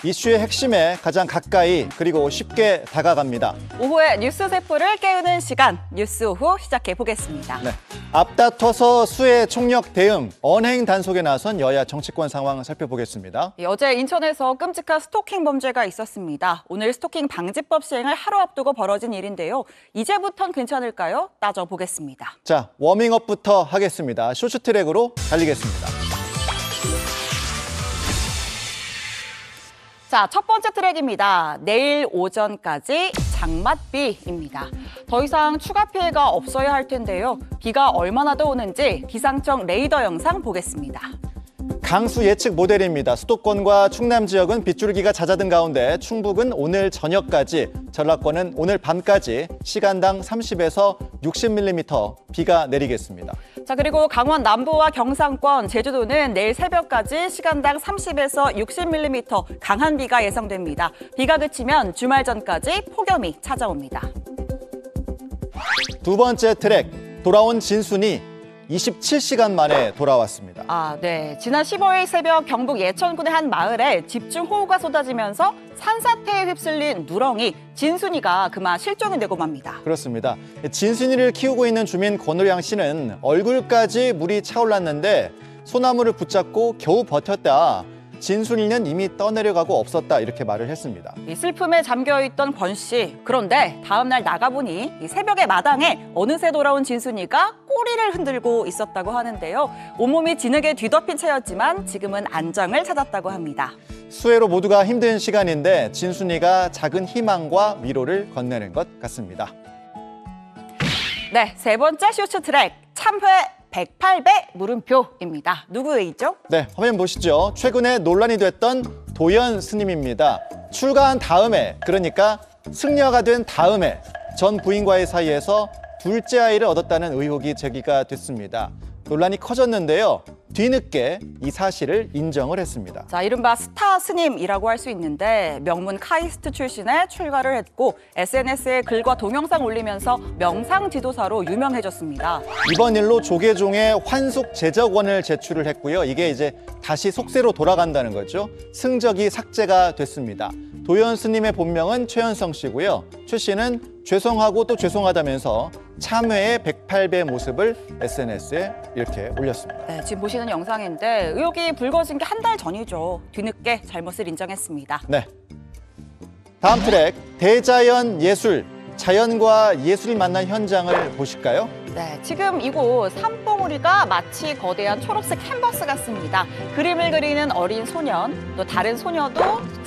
이슈의 핵심에 가장 가까이 그리고 쉽게 다가갑니다. 오후에 뉴스 세포를 깨우는 시간, 뉴스 오후 시작해 보겠습니다. 네. 앞다퉈서 수해 총력 대응, 언행 단속에 나선 여야 정치권 상황 살펴보겠습니다. 어제 인천에서 끔찍한 스토킹 범죄가 있었습니다. 오늘 스토킹 방지법 시행을 하루 앞두고 벌어진 일인데요. 이제부턴 괜찮을까요? 따져보겠습니다. 자, 워밍업부터 하겠습니다. 쇼츠트랙으로 달리겠습니다. 자, 첫 번째 트랙입니다. 내일 오전까지 장맛비입니다. 더 이상 추가 피해가 없어야 할 텐데요. 비가 얼마나 더 오는지 기상청 레이더 영상 보겠습니다. 강수 예측 모델입니다. 수도권과 충남 지역은 빗줄기가 잦아든 가운데 충북은 오늘 저녁까지, 전라권은 오늘 밤까지 시간당 30에서 60mm 비가 내리겠습니다. 자, 그리고 강원 남부와 경상권, 제주도는 내일 새벽까지 시간당 30에서 60mm 강한 비가 예상됩니다. 비가 그치면 주말 전까지 폭염이 찾아옵니다. 두 번째 트랙, 돌아온 진순이 27시간 만에 돌아왔습니다. 네. 지난 15일 새벽 경북 예천군의 한 마을에 집중호우가 쏟아지면서 산사태에 휩쓸린 누렁이 진순이가 그만 실종이 되고 맙니다. 그렇습니다. 진순이를 키우고 있는 주민 권호량 씨는 얼굴까지 물이 차올랐는데 소나무를 붙잡고 겨우 버텼다. 진순이는 이미 떠내려가고 없었다, 이렇게 말을 했습니다. 이 슬픔에 잠겨있던 권 씨. 그런데 다음 날 나가보니 이 새벽의 마당에 어느새 돌아온 진순이가 꼬리를 흔들고 있었다고 하는데요. 온몸이 진흙에 뒤덮인 채였지만 지금은 안정을 찾았다고 합니다. 수해로 모두가 힘든 시간인데 진순이가 작은 희망과 위로를 건네는 것 같습니다. 네, 세 번째 쇼츠 트랙, 참회 108배 물음표입니다. 누구이죠? 네, 화면 보시죠. 최근에 논란이 됐던 도연 스님입니다. 출가한 다음에, 그러니까 승려가 된 다음에 전 부인과의 사이에서 둘째 아이를 얻었다는 의혹이 제기가 됐습니다. 논란이 커졌는데요. 뒤늦게 이 사실을 인정을 했습니다. 자, 이른바 스타 스님이라고 할 수 있는데 명문 카이스트 출신에 출가를 했고 SNS에 글과 동영상 올리면서 명상 지도사로 유명해졌습니다. 이번 일로 조계종에 환속 제적원을 제출을 했고요. 이게 이제 다시 속세로 돌아간다는 거죠. 승적이 삭제가 됐습니다. 도연 스님의 본명은 최현성 씨고요. 최 씨는 죄송하고 또 죄송하다면서 참회의 108배 모습을 SNS에 이렇게 올렸습니다. 네, 지금 보시는 영상인데 의혹이 불거진 게 한 달 전이죠. 뒤늦게 잘못을 인정했습니다. 네. 다음 트랙, 대자연 예술. 자연과 예술이 만난 현장을 보실까요? 네, 지금 이곳 산봉우리가 마치 거대한 초록색 캔버스 같습니다. 그림을 그리는 어린 소년, 또 다른 소녀도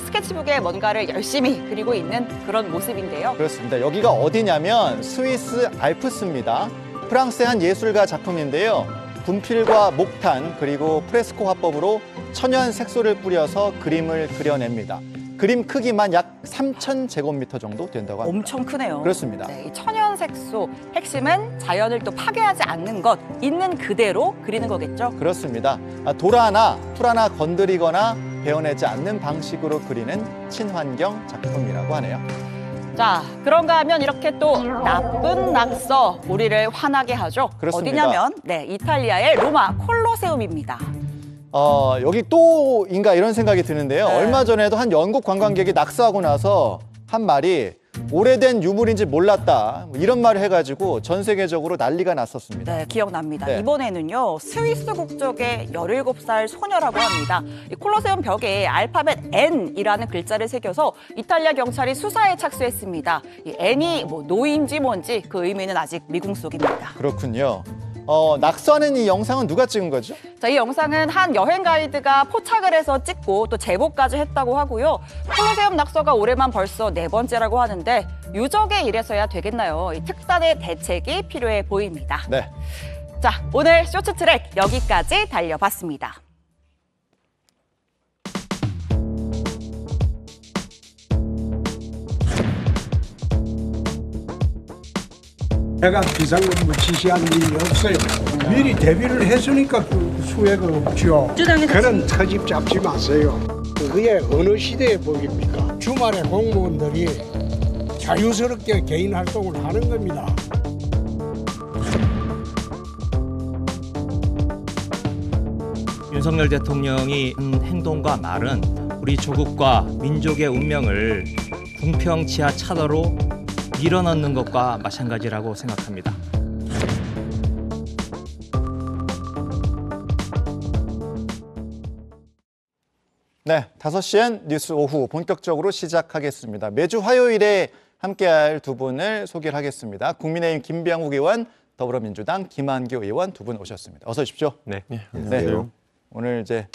스케치북에 뭔가를 열심히 그리고 있는 그런 모습인데요. 그렇습니다. 여기가 어디냐면 스위스 알프스입니다. 프랑스의 한 예술가 작품인데요. 분필과 목탄 그리고 프레스코 화법으로 천연 색소를 뿌려서 그림을 그려냅니다. 그림 크기만 약 3,000제곱미터 정도 된다고 합니다. 엄청 크네요. 그렇습니다. 네, 이 천연 색소, 핵심은 자연을 또 파괴하지 않는 것, 있는 그대로 그리는 거겠죠? 그렇습니다. 돌 하나, 풀 하나 건드리거나 베어내지 않는 방식으로 그리는 친환경 작품이라고 하네요. 자, 그런가 하면 이렇게 또 나쁜 낙서, 우리를 화나게 하죠. 그렇습니다. 어디냐면 이탈리아의 로마 콜로세움입니다. 여기 또인가 이런 생각이 드는데요. 네. 얼마 전에도 한 영국 관광객이 낙서하고 나서 한 말이 오래된 유물인지 몰랐다, 이런 말을 해가지고 전 세계적으로 난리가 났었습니다. 네, 기억납니다. 네. 이번에는요, 스위스 국적의 17살 소녀라고 합니다. 이 콜로세움 벽에 알파벳 N이라는 글자를 새겨서 이탈리아 경찰이 수사에 착수했습니다. 이 N이 노인지 뭔지 그 의미는 아직 미궁속입니다. 그렇군요. 낙서하는 이 영상은 누가 찍은 거죠? 자, 이 영상은 한 여행 가이드가 포착을 해서 찍고 또 제보까지 했다고 하고요. 콜로세움 낙서가 올해만 벌써 4번째라고 하는데 유적의 일에서야 되겠나요? 이 특단의 대책이 필요해 보입니다. 네. 자, 오늘 쇼츠 트랙 여기까지 달려봤습니다. 내가 비상근무 지시한 일이 없어요. 미리 대비를 했으니까 그 수혜가 없죠. 그런 터집 잡지 마세요. 그게 어느 시대의 복입니까? 주말에 공무원들이 자유스럽게 개인 활동을 하는 겁니다. 윤석열 대통령이 한 행동과 말은 우리 우리 조국과 민족의 운명을 궁평치하 차도로 밀어넣는 것과 마찬가지라고 생각합니다. 네, 5시엔 뉴스 오후 본격적으로 시작하겠습니다. 매주 화요일에 함께할 두 분을 소개를 하겠습니다. 국민의힘 김병욱 의원, 더불어민주당 김한규 의원 두 분 오셨습니다. 어서 오십시오. 네. 네. 오늘 이제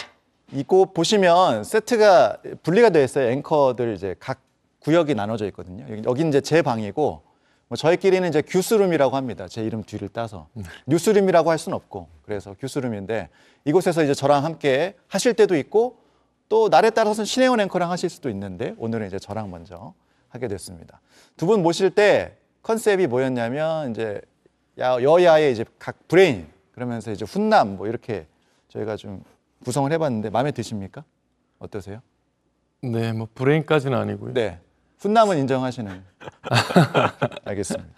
이곳 보시면 세트가 분리가 되어 있어요. 앵커들 이제 각 구역이 나눠져 있거든요. 여기 이제 제 방이고, 뭐 저희끼리는 이제 규스룸이라고 합니다. 제 이름 뒤를 따서 뉴스룸이라고 할 수는 없고, 그래서 규스룸인데 이곳에서 이제 저랑 함께 하실 때도 있고, 또 날에 따라서는 신혜원 앵커랑 하실 수도 있는데 오늘은 이제 저랑 먼저 하게 됐습니다. 두 분 모실 때 컨셉이 뭐였냐면 이제 여야의 이제 각 브레인, 그러면서 이제 훈남 뭐 이렇게 저희가 좀 구성을 해봤는데 마음에 드십니까? 어떠세요? 네, 뭐 브레인까지는 아니고요. 네, 훈남은 인정하시는. 알겠습니다.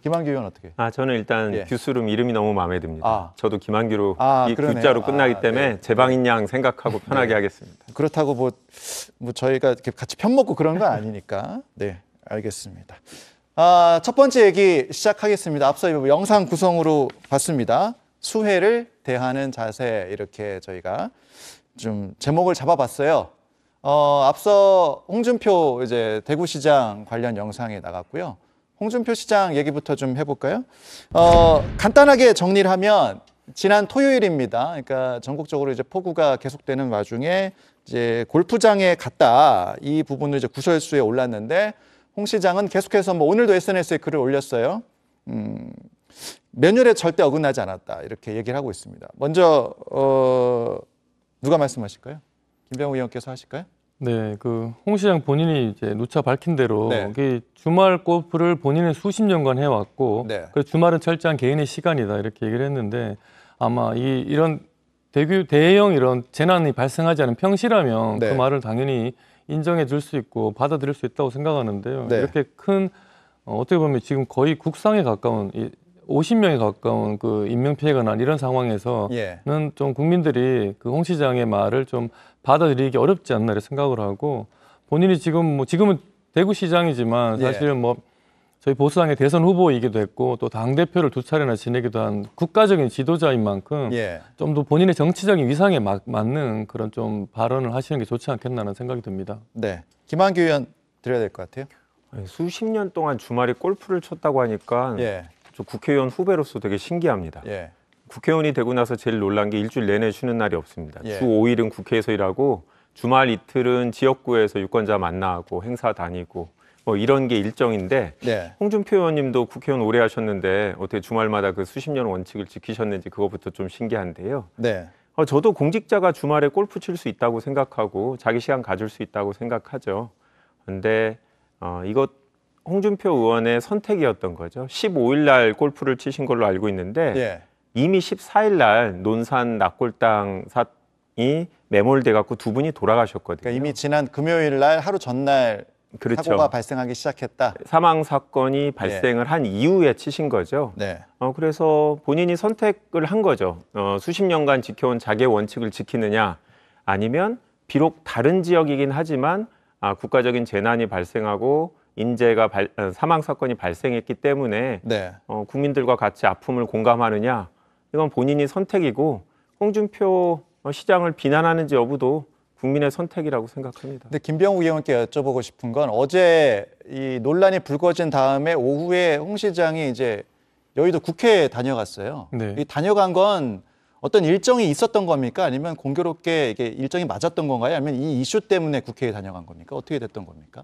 김한규 의원 어떻게? 저는 일단 예. 규스룸 이름이 너무 마음에 듭니다. 저도 김한규로 아, 이 그러네요. 규자로 끝나기 때문에 네. 제 방인 양 생각하고 편하게 하겠습니다. 그렇다고 뭐 저희가 이렇게 같이 편 먹고 그런 건 아니니까. 네, 알겠습니다. 첫 번째 얘기 시작하겠습니다. 앞서 영상 구성으로 봤습니다. 수혜를 대하는 자세, 이렇게 저희가 좀 제목을 잡아봤어요. 앞서 홍준표 이제 대구시장 관련 영상이 나갔고요. 홍준표 시장 얘기부터 좀 해볼까요? 간단하게 정리를 하면 지난 토요일입니다. 그러니까 전국적으로 이제 폭우가 계속되는 와중에 이제 골프장에 갔다, 이 부분을 이제 구설수에 올랐는데 홍 시장은 계속해서 뭐 오늘도 SNS에 글을 올렸어요. 매뉴얼에 절대 어긋나지 않았다, 이렇게 얘기를 하고 있습니다. 먼저 누가 말씀하실까요? 김병욱 의원께서 하실까요? 네, 그 홍 시장 본인이 이제 누차 밝힌 대로 네. 이게 주말 골프를 본인은 수십 년간 해왔고, 네. 그래서 주말은 철저한 개인의 시간이다, 이렇게 얘기를 했는데, 아마 이런 대형 이런 재난이 발생하지 않은 평시라면 네. 그 말을 당연히 인정해 줄 수 있고 받아들일 수 있다고 생각하는데요. 네. 이렇게 큰 어떻게 보면 지금 거의 국상에 가까운 50명에 가까운 그 인명 피해가 난 이런 상황에서는 예. 좀 국민들이 그 홍 시장의 말을 좀 받아들이기 어렵지 않나 이렇게 생각을 하고, 본인이 지금은 대구시장이지만 예. 사실은 뭐 저희 보수당의 대선 후보이기도 했고 또 당대표를 2차례나 지내기도 한 국가적인 지도자인 만큼 예. 좀 더 본인의 정치적인 위상에 맞는 그런 좀 발언을 하시는 게 좋지 않겠나는 생각이 듭니다. 네. 김한규 의원 드려야 될 것 같아요. 수십 년 동안 주말에 골프를 쳤다고 하니까 예. 저 국회의원 후배로서 되게 신기합니다. 예. 국회의원이 되고 나서 제일 놀란 게 일주일 내내 쉬는 날이 없습니다. 예. 주 5일은 국회에서 일하고 주말 이틀은 지역구에서 유권자 만나고 행사 다니고 뭐 이런 게 일정인데, 네. 홍준표 의원님도 국회의원 오래 하셨는데 어떻게 주말마다 그 수십 년 원칙을 지키셨는지 그거부터 좀 신기한데요. 네. 저도 공직자가 주말에 골프 칠 수 있다고 생각하고 자기 시간 가질 수 있다고 생각하죠. 근데 이것 홍준표 의원의 선택이었던 거죠. 15일 날 골프를 치신 걸로 알고 있는데 예. 이미 14일 날 논산 낙골당 사이 매몰돼 갖고 두 분이 돌아가셨거든요. 그러니까 이미 지난 금요일 날 하루 전날 그렇죠. 사고가 발생하기 시작했다. 사망 사건이 발생을 한 이후에 치신 거죠. 네. 그래서 본인이 선택을 한 거죠. 수십 년간 지켜온 자기의 원칙을 지키느냐, 아니면 비록 다른 지역이긴 하지만 국가적인 재난이 발생하고 인재가 사망 사건이 발생했기 때문에 네. 국민들과 같이 아픔을 공감하느냐, 이건 본인이 선택이고 홍준표 시장을 비난하는지 여부도 국민의 선택이라고 생각합니다. 근데 김병욱 의원께 여쭤보고 싶은 건, 어제 이 논란이 불거진 다음에 오후에 홍 시장이 이제 여의도 국회에 다녀갔어요. 네. 이 다녀간 건 어떤 일정이 있었던 겁니까? 아니면 공교롭게 이게 일정이 맞았던 건가요? 아니면 이 이슈 때문에 국회에 다녀간 겁니까? 어떻게 됐던 겁니까?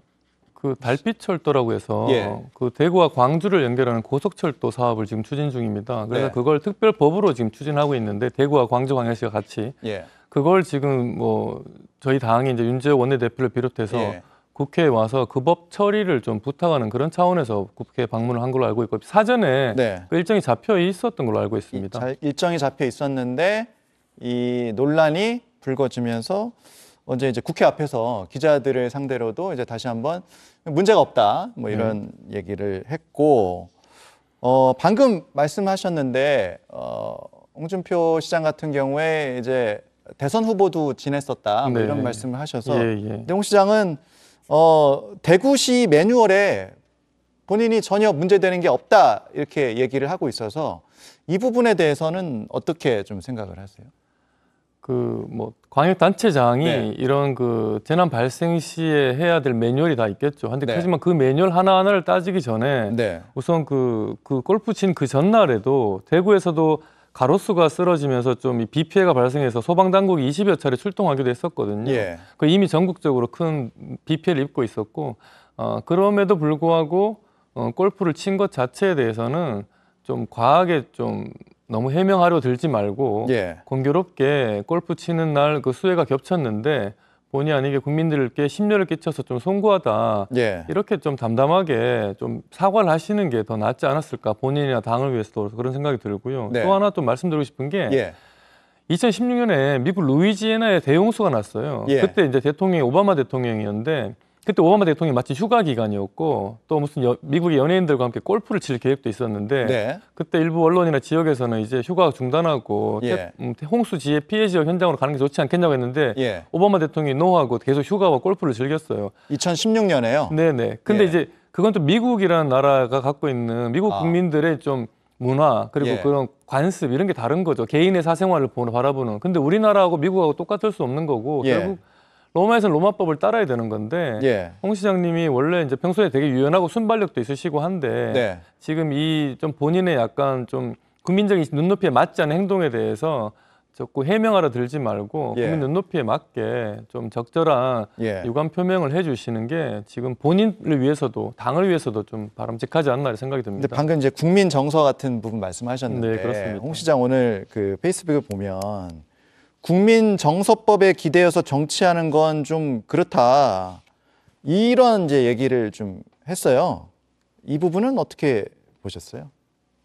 그 달빛철도라고 해서 예. 그 대구와 광주를 연결하는 고속철도 사업을 지금 추진 중입니다. 그래서 네. 그걸 특별법으로 지금 추진하고 있는데, 대구와 광주 광역시가 같이 예. 그걸 지금 뭐 저희 당이 이제 윤재호 원내대표를 비롯해서 예. 국회에 와서 그 법 처리를 좀 부탁하는 그런 차원에서 국회에 방문을 한 걸로 알고 있고, 사전에 네. 그 일정이 잡혀 있었던 걸로 알고 있습니다. 일정이 잡혀 있었는데 이 논란이 불거지면서 언제 이제 국회 앞에서 기자들을 상대로도 이제 다시 한번 문제가 없다, 뭐 이런 얘기를 했고, 방금 말씀하셨는데 홍준표 시장 같은 경우에 이제 대선 후보도 지냈었다 뭐 네. 이런 말씀을 하셔서 예, 예. 근데 홍 시장은 대구시 매뉴얼에 본인이 전혀 문제되는 게 없다 이렇게 얘기를 하고 있어서 이 부분에 대해서는 어떻게 좀 생각을 하세요? 그 뭐 광역 단체장이 네. 이런 그 재난 발생 시에 해야 될 매뉴얼이 다 있겠죠. 근데 네. 하지만 그 매뉴얼 하나하나를 따지기 전에 네. 우선 그 골프 친 그 전날에도 대구에서도 가로수가 쓰러지면서 좀 이 비 피해가 발생해서 소방 당국이 20여 차례 출동하기도 했었거든요. 예. 그 이미 전국적으로 큰 비 피해를 입고 있었고 그럼에도 불구하고 골프를 친 것 자체에 대해서는 좀 과하게 좀 너무 해명하려 들지 말고 예. 공교롭게 골프 치는 날 그 수해가 겹쳤는데 본의 아니게 국민들께 심려를 끼쳐서 좀 송구하다. 예. 이렇게 좀 담담하게 좀 사과를 하시는 게 더 낫지 않았을까 본인이나 당을 위해서도 그런 생각이 들고요. 네. 또 하나 또 말씀드리고 싶은 게 예. 2016년에 미국 루이지애나에 대홍수가 났어요. 예. 그때 이제 대통령이 오바마 대통령이었는데 그때 오바마 대통령이 마침 휴가 기간이었고 또 무슨 미국의 연예인들과 함께 골프를 칠 계획도 있었는데 네. 그때 일부 언론이나 지역에서는 이제 휴가가 중단하고 예. 홍수 지혜 피해 지역 현장으로 가는 게 좋지 않겠냐고 했는데 예. 오바마 대통령이 노하고 계속 휴가와 골프를 즐겼어요. 2016년에요. 네네. 근데 예. 이제 그건 또 미국이라는 나라가 갖고 있는 미국 아. 국민들의 좀 문화 그리고 예. 그런 관습 이런 게 다른 거죠. 개인의 사생활을 바라보는. 근데 우리나라하고 미국하고 똑같을 수 없는 거고 예. 결국 로마에서는 로마법을 따라야 되는 건데 예. 홍 시장님이 원래 이제 평소에 되게 유연하고 순발력도 있으시고 한데 네. 지금 이 좀 본인의 약간 좀 국민적인 눈높이에 맞지 않은 행동에 대해서 자꾸 해명하러 들지 말고 예. 국민 눈높이에 맞게 좀 적절한 예. 유감 표명을 해주시는 게 지금 본인을 위해서도 당을 위해서도 좀 바람직하지 않나 생각이 근데 듭니다. 방금 이제 국민 정서 같은 부분 말씀하셨는데 네, 그렇습니다. 홍 시장 오늘 그 페이스북을 보면 국민 정서법에 기대어서 정치하는 건 좀 그렇다 이런 이제 얘기를 좀 했어요. 이 부분은 어떻게 보셨어요?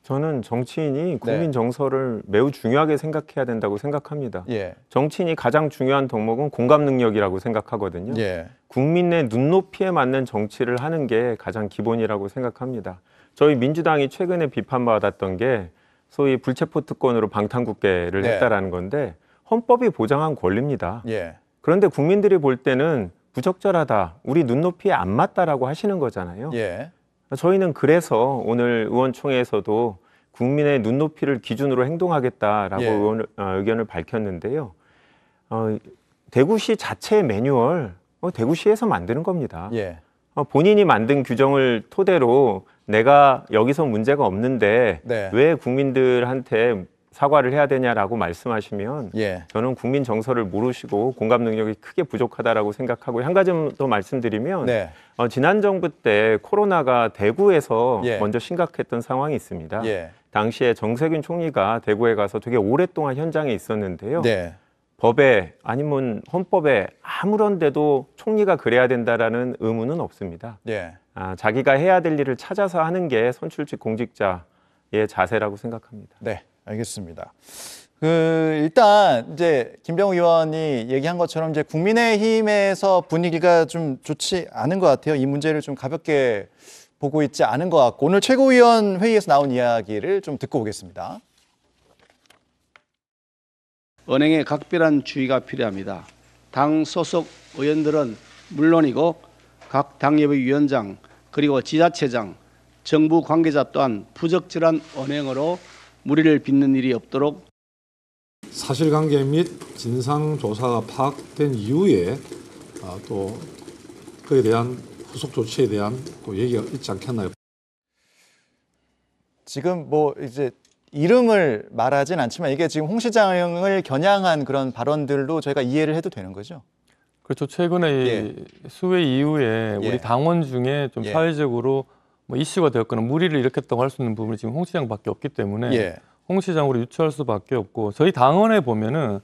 저는 정치인이 네. 국민 정서를 매우 중요하게 생각해야 된다고 생각합니다. 예. 정치인이 가장 중요한 덕목은 공감 능력이라고 생각하거든요. 예. 국민의 눈높이에 맞는 정치를 하는 게 가장 기본이라고 생각합니다. 저희 민주당이 최근에 비판받았던 게 소위 불체포 특권으로 방탄국회를 네. 했다라는 건데 헌법이 보장한 권리입니다. 예. 그런데 국민들이 볼 때는 부적절하다, 우리 눈높이에 안 맞다라고 하시는 거잖아요. 예. 저희는 그래서 오늘 의원총회에서도 국민의 눈높이를 기준으로 행동하겠다라고 예. 의견을 밝혔는데요. 대구시 자체의 매뉴얼, 대구시에서 만드는 겁니다. 예. 본인이 만든 규정을 토대로 내가 여기서 문제가 없는데 네. 왜 국민들한테 사과를 해야 되냐라고 말씀하시면 예. 저는 국민 정서를 모르시고 공감 능력이 크게 부족하다라고 생각하고 한 가지 더 말씀드리면 네. 지난 정부 때 코로나가 대구에서 예. 먼저 심각했던 상황이 있습니다. 예. 당시에 정세균 총리가 대구에 가서 되게 오랫동안 현장에 있었는데요. 네. 법에 아니면 헌법에 아무런 데도 총리가 그래야 된다라는 의무는 없습니다. 예. 자기가 해야 될 일을 찾아서 하는 게 선출직 공직자의 자세라고 생각합니다. 네. 알겠습니다. 일단 이제 김병욱 의원이 얘기한 것처럼 이제 국민의힘에서 분위기가 좀 좋지 않은 것 같아요. 이 문제를 좀 가볍게 보고 있지 않은 것 같고 오늘 최고위원 회의에서 나온 이야기를 좀 듣고 오겠습니다. 은행에 각별한 주의가 필요합니다. 당 소속 의원들은 물론이고 각 당협의 위원장 그리고 지자체장, 정부 관계자 또한 부적절한 언행으로 무리를 빚는 일이 없도록 사실관계 및 진상조사가 파악된 이후에 또 그에 대한 후속 조치에 대한 또 얘기가 있지 않겠나요? 지금 뭐 이제 이름을 말하진 않지만 이게 지금 홍 시장을 겨냥한 그런 발언들로 저희가 이해를 해도 되는 거죠? 그렇죠. 최근에 예. 이 수해 이후에 예. 우리 당원 중에 좀 예. 사회적으로 뭐 이슈가 되었거나 무리를 일으켰다고 할 수 있는 부분이 지금 홍 시장밖에 없기 때문에 예. 홍 시장으로 유추할 수밖에 없고 저희 당원에 보면은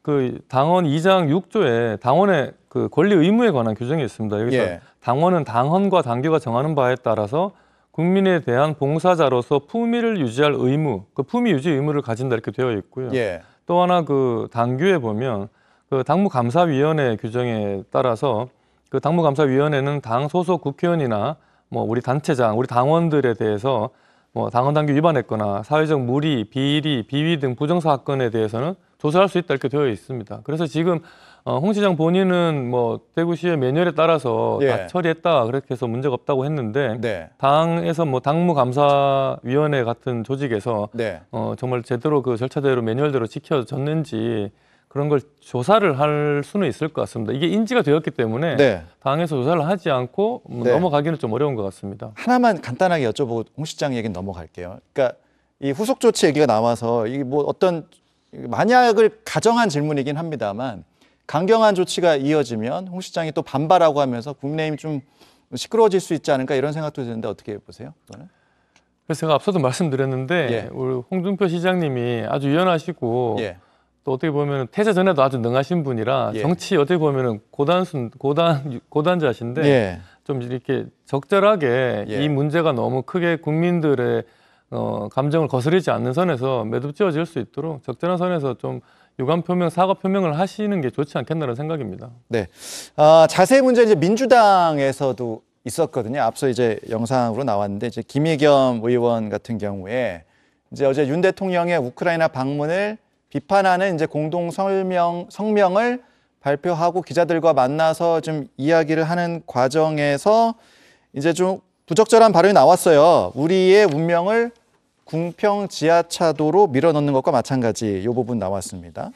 그 당원 2장 6조에 당원의 그 권리 의무에 관한 규정이 있습니다. 여기서 예. 당원은 당헌과 당규가 정하는 바에 따라서 국민에 대한 봉사자로서 품위를 유지할 의무, 그 품위 유지 의무를 가진다 이렇게 되어 있고요. 예. 또 하나 그 당규에 보면 그 당무감사위원회 규정에 따라서 그 당무감사위원회는 당 소속 국회의원이나 뭐 우리 단체장, 우리 당원들에 대해서 뭐 당헌 당규 위반했거나 사회적 무리, 비리, 비위 등 부정사건에 대해서는 조사할 수 있다 이렇게 되어 있습니다. 그래서 지금 홍 시장 본인은 뭐 대구시의 매뉴얼에 따라서 예. 다 처리했다 그렇게 해서 문제가 없다고 했는데 네. 당에서 뭐 당무감사위원회 같은 조직에서 네. 정말 제대로 그 절차대로 매뉴얼대로 지켜졌는지 그런 걸 조사를 할 수는 있을 것 같습니다. 이게 인지가 되었기 때문에 네. 당에서 조사를 하지 않고 뭐 네. 넘어가기는 좀 어려운 것 같습니다. 하나만 간단하게 여쭤보고 홍 시장 얘기는 넘어갈게요. 그러니까 이 후속 조치 얘기가 나와서 이게 뭐 어떤 만약을 가정한 질문이긴 합니다만 강경한 조치가 이어지면 홍 시장이 또 반발하고 하면서 국민의힘 좀 시끄러워질 수 있지 않을까 이런 생각도 드는데 어떻게 보세요? 그거는? 그래서 제가 앞서도 말씀드렸는데 예. 우리 홍준표 시장님이 아주 유연하시고 예. 또 어떻게 보면 퇴짜 전에도 아주 능하신 분이라 예. 정치 어떻게 보면은 고단자신데 예. 좀 이렇게 적절하게 예. 이 문제가 너무 크게 국민들의 감정을 거스르지 않는 선에서 매듭지어질 수 있도록 적절한 선에서 좀 유감 표명, 사과 표명을 하시는 게 좋지 않겠나라는 생각입니다. 네. 자세히 문제 이제 민주당에서도 있었거든요. 앞서 이제 영상으로 나왔는데 이제 김의겸 의원 같은 경우에 이제 어제 윤 대통령의 우크라이나 방문을 비판하는 이제 공동 성명을 발표하고 기자들과 만나서 좀 이야기를 하는 과정에서 이제 좀 부적절한 발언이 나왔어요. 우리의 운명을 궁평 지하차도로 밀어넣는 것과 마찬가지 이 부분 나왔습니다.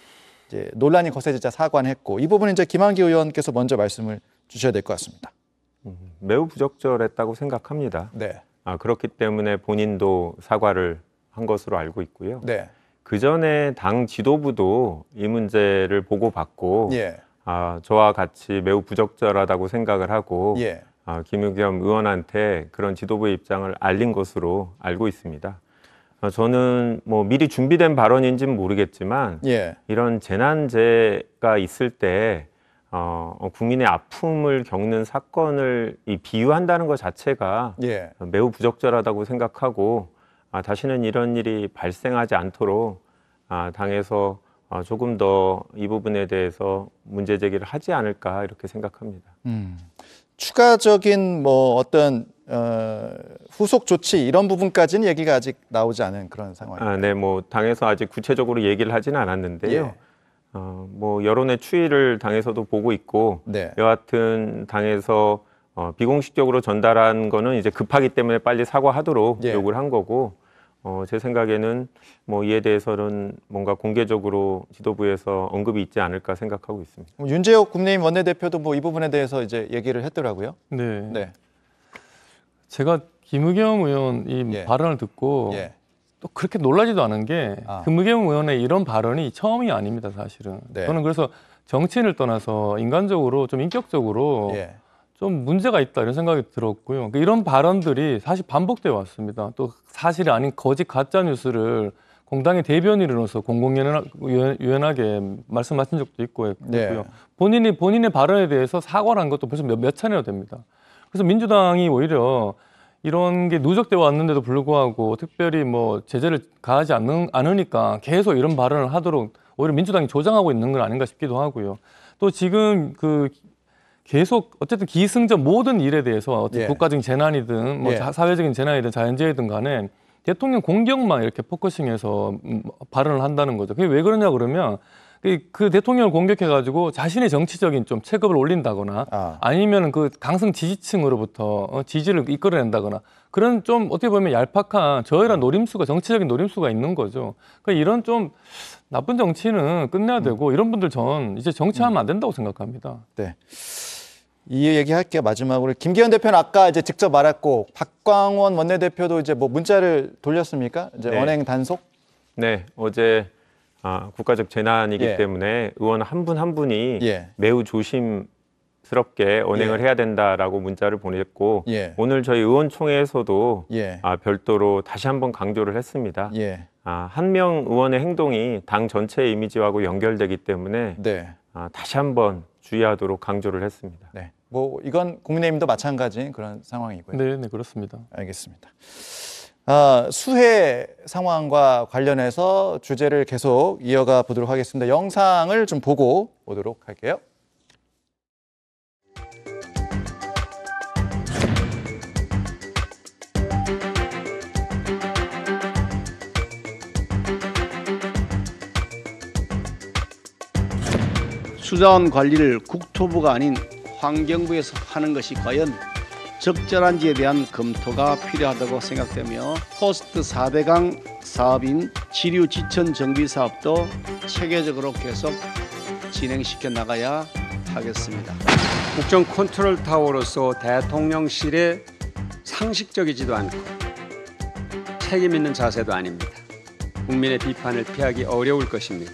이제 논란이 거세지자 사과는 했고 이 부분은 이제 김한기 의원께서 먼저 말씀을 주셔야 될 것 같습니다. 매우 부적절했다고 생각합니다. 네, 그렇기 때문에 본인도 사과를 한 것으로 알고 있고요. 네, 그 전에 당 지도부도 이 문제를 보고받고 예, 저와 같이 매우 부적절하다고 생각을 하고 예, 김의겸 의원한테 그런 지도부의 입장을 알린 것으로 알고 있습니다. 저는 뭐 미리 준비된 발언인지는 모르겠지만 예, 이런 재난재해가 있을 때 국민의 아픔을 겪는 사건을 비유한다는 것 자체가 예, 매우 부적절하다고 생각하고 다시는 이런 일이 발생하지 않도록 당에서 조금 더 이 부분에 대해서 문제 제기를 하지 않을까 이렇게 생각합니다. 추가적인 뭐 어떤 후속 조치 이런 부분까지는 얘기가 아직 나오지 않은 그런 상황입니다. 네, 뭐 당에서 아직 구체적으로 얘기를 하지는 않았는데요. 예. 뭐 여론의 추이를 당에서도 보고 있고 네. 여하튼 당에서 비공식적으로 전달한 거는 이제 급하기 때문에 빨리 사과하도록 예. 요구를 한 거고 제 생각에는 뭐 이에 대해서는 뭔가 공개적으로 지도부에서 언급이 있지 않을까 생각하고 있습니다. 윤재옥 국민의힘 원내대표도 뭐 이 부분에 대해서 이제 얘기를 했더라고요. 네. 네. 제가 김의겸 의원 이 예. 발언을 듣고 예. 또 그렇게 놀라지도 않은 게 김의겸 의원의 이런 발언이 처음이 아닙니다, 사실은. 네. 저는 그래서 정치인을 떠나서 인간적으로 좀 인격적으로 예. 좀 문제가 있다 이런 생각이 들었고요. 이런 발언들이 사실 반복되어 왔습니다. 또 사실이 아닌 거짓 가짜 뉴스를 공당의 대변인으로서 공공연하게 말씀하신 적도 있고 했고요. 네. 본인의 발언에 대해서 사과를 한 것도 벌써 몇 차례나 됩니다. 그래서 민주당이 오히려 이런 게 누적되어 왔는데도 불구하고 특별히 뭐 제재를 가하지 않으니까 계속 이런 발언을 하도록 오히려 민주당이 조장하고 있는 건 아닌가 싶기도 하고요. 또 지금 계속 어쨌든 기승전 모든 일에 대해서 어떤 예. 국가적인 재난이든 뭐 예. 사회적인 재난이든 자연재해든 간에 대통령 공격만 이렇게 포커싱해서 발언을 한다는 거죠. 그게 왜 그러냐 그러면 그 대통령을 공격해가지고 자신의 정치적인 좀 체급을 올린다거나 아니면 그 강성 지지층으로부터 지지를 이끌어낸다거나 그런 좀 어떻게 보면 얄팍한 저열한 노림수가 정치적인 노림수가 있는 거죠. 그러니까 이런 좀 나쁜 정치는 끝내야 되고 이런 분들 전 이제 정치하면 안 된다고 생각합니다. 네. 이 얘기 할게요. 마지막으로 김기현 대표는 아까 이제 직접 말했고 박광원 원내대표도 이제 뭐 문자를 돌렸습니까? 이제 네. 언행 단속? 네, 어제 국가적 재난이기 예. 때문에 의원 한 분 한 분이 예. 매우 조심스럽게 언행을 예. 해야 된다라고 문자를 보냈고 예. 오늘 저희 의원총회에서도 예. 별도로 다시 한번 강조를 했습니다. 예. 한 명 의원의 행동이 당 전체의 이미지하고 연결되기 때문에 네. 다시 한번 주의하도록 강조를 했습니다. 네. 뭐 이건 국민의힘도 마찬가지인 그런 상황이고요. 네, 네 그렇습니다. 알겠습니다. 수해 상황과 관련해서 주제를 계속 이어가 보도록 하겠습니다. 영상을 좀 보고 오도록 할게요. 수자원 관리를 국토부가 아닌 환경부에서 하는 것이 과연 적절한지에 대한 검토가 필요하다고 생각되며 포스트 4대강 사업인 지류 지천 정비 사업도 체계적으로 계속 진행시켜 나가야 하겠습니다. 국정 컨트롤 타워로서 대통령실에 상식적이지도 않고 책임 있는 자세도 아닙니다. 국민의 비판을 피하기 어려울 것입니다.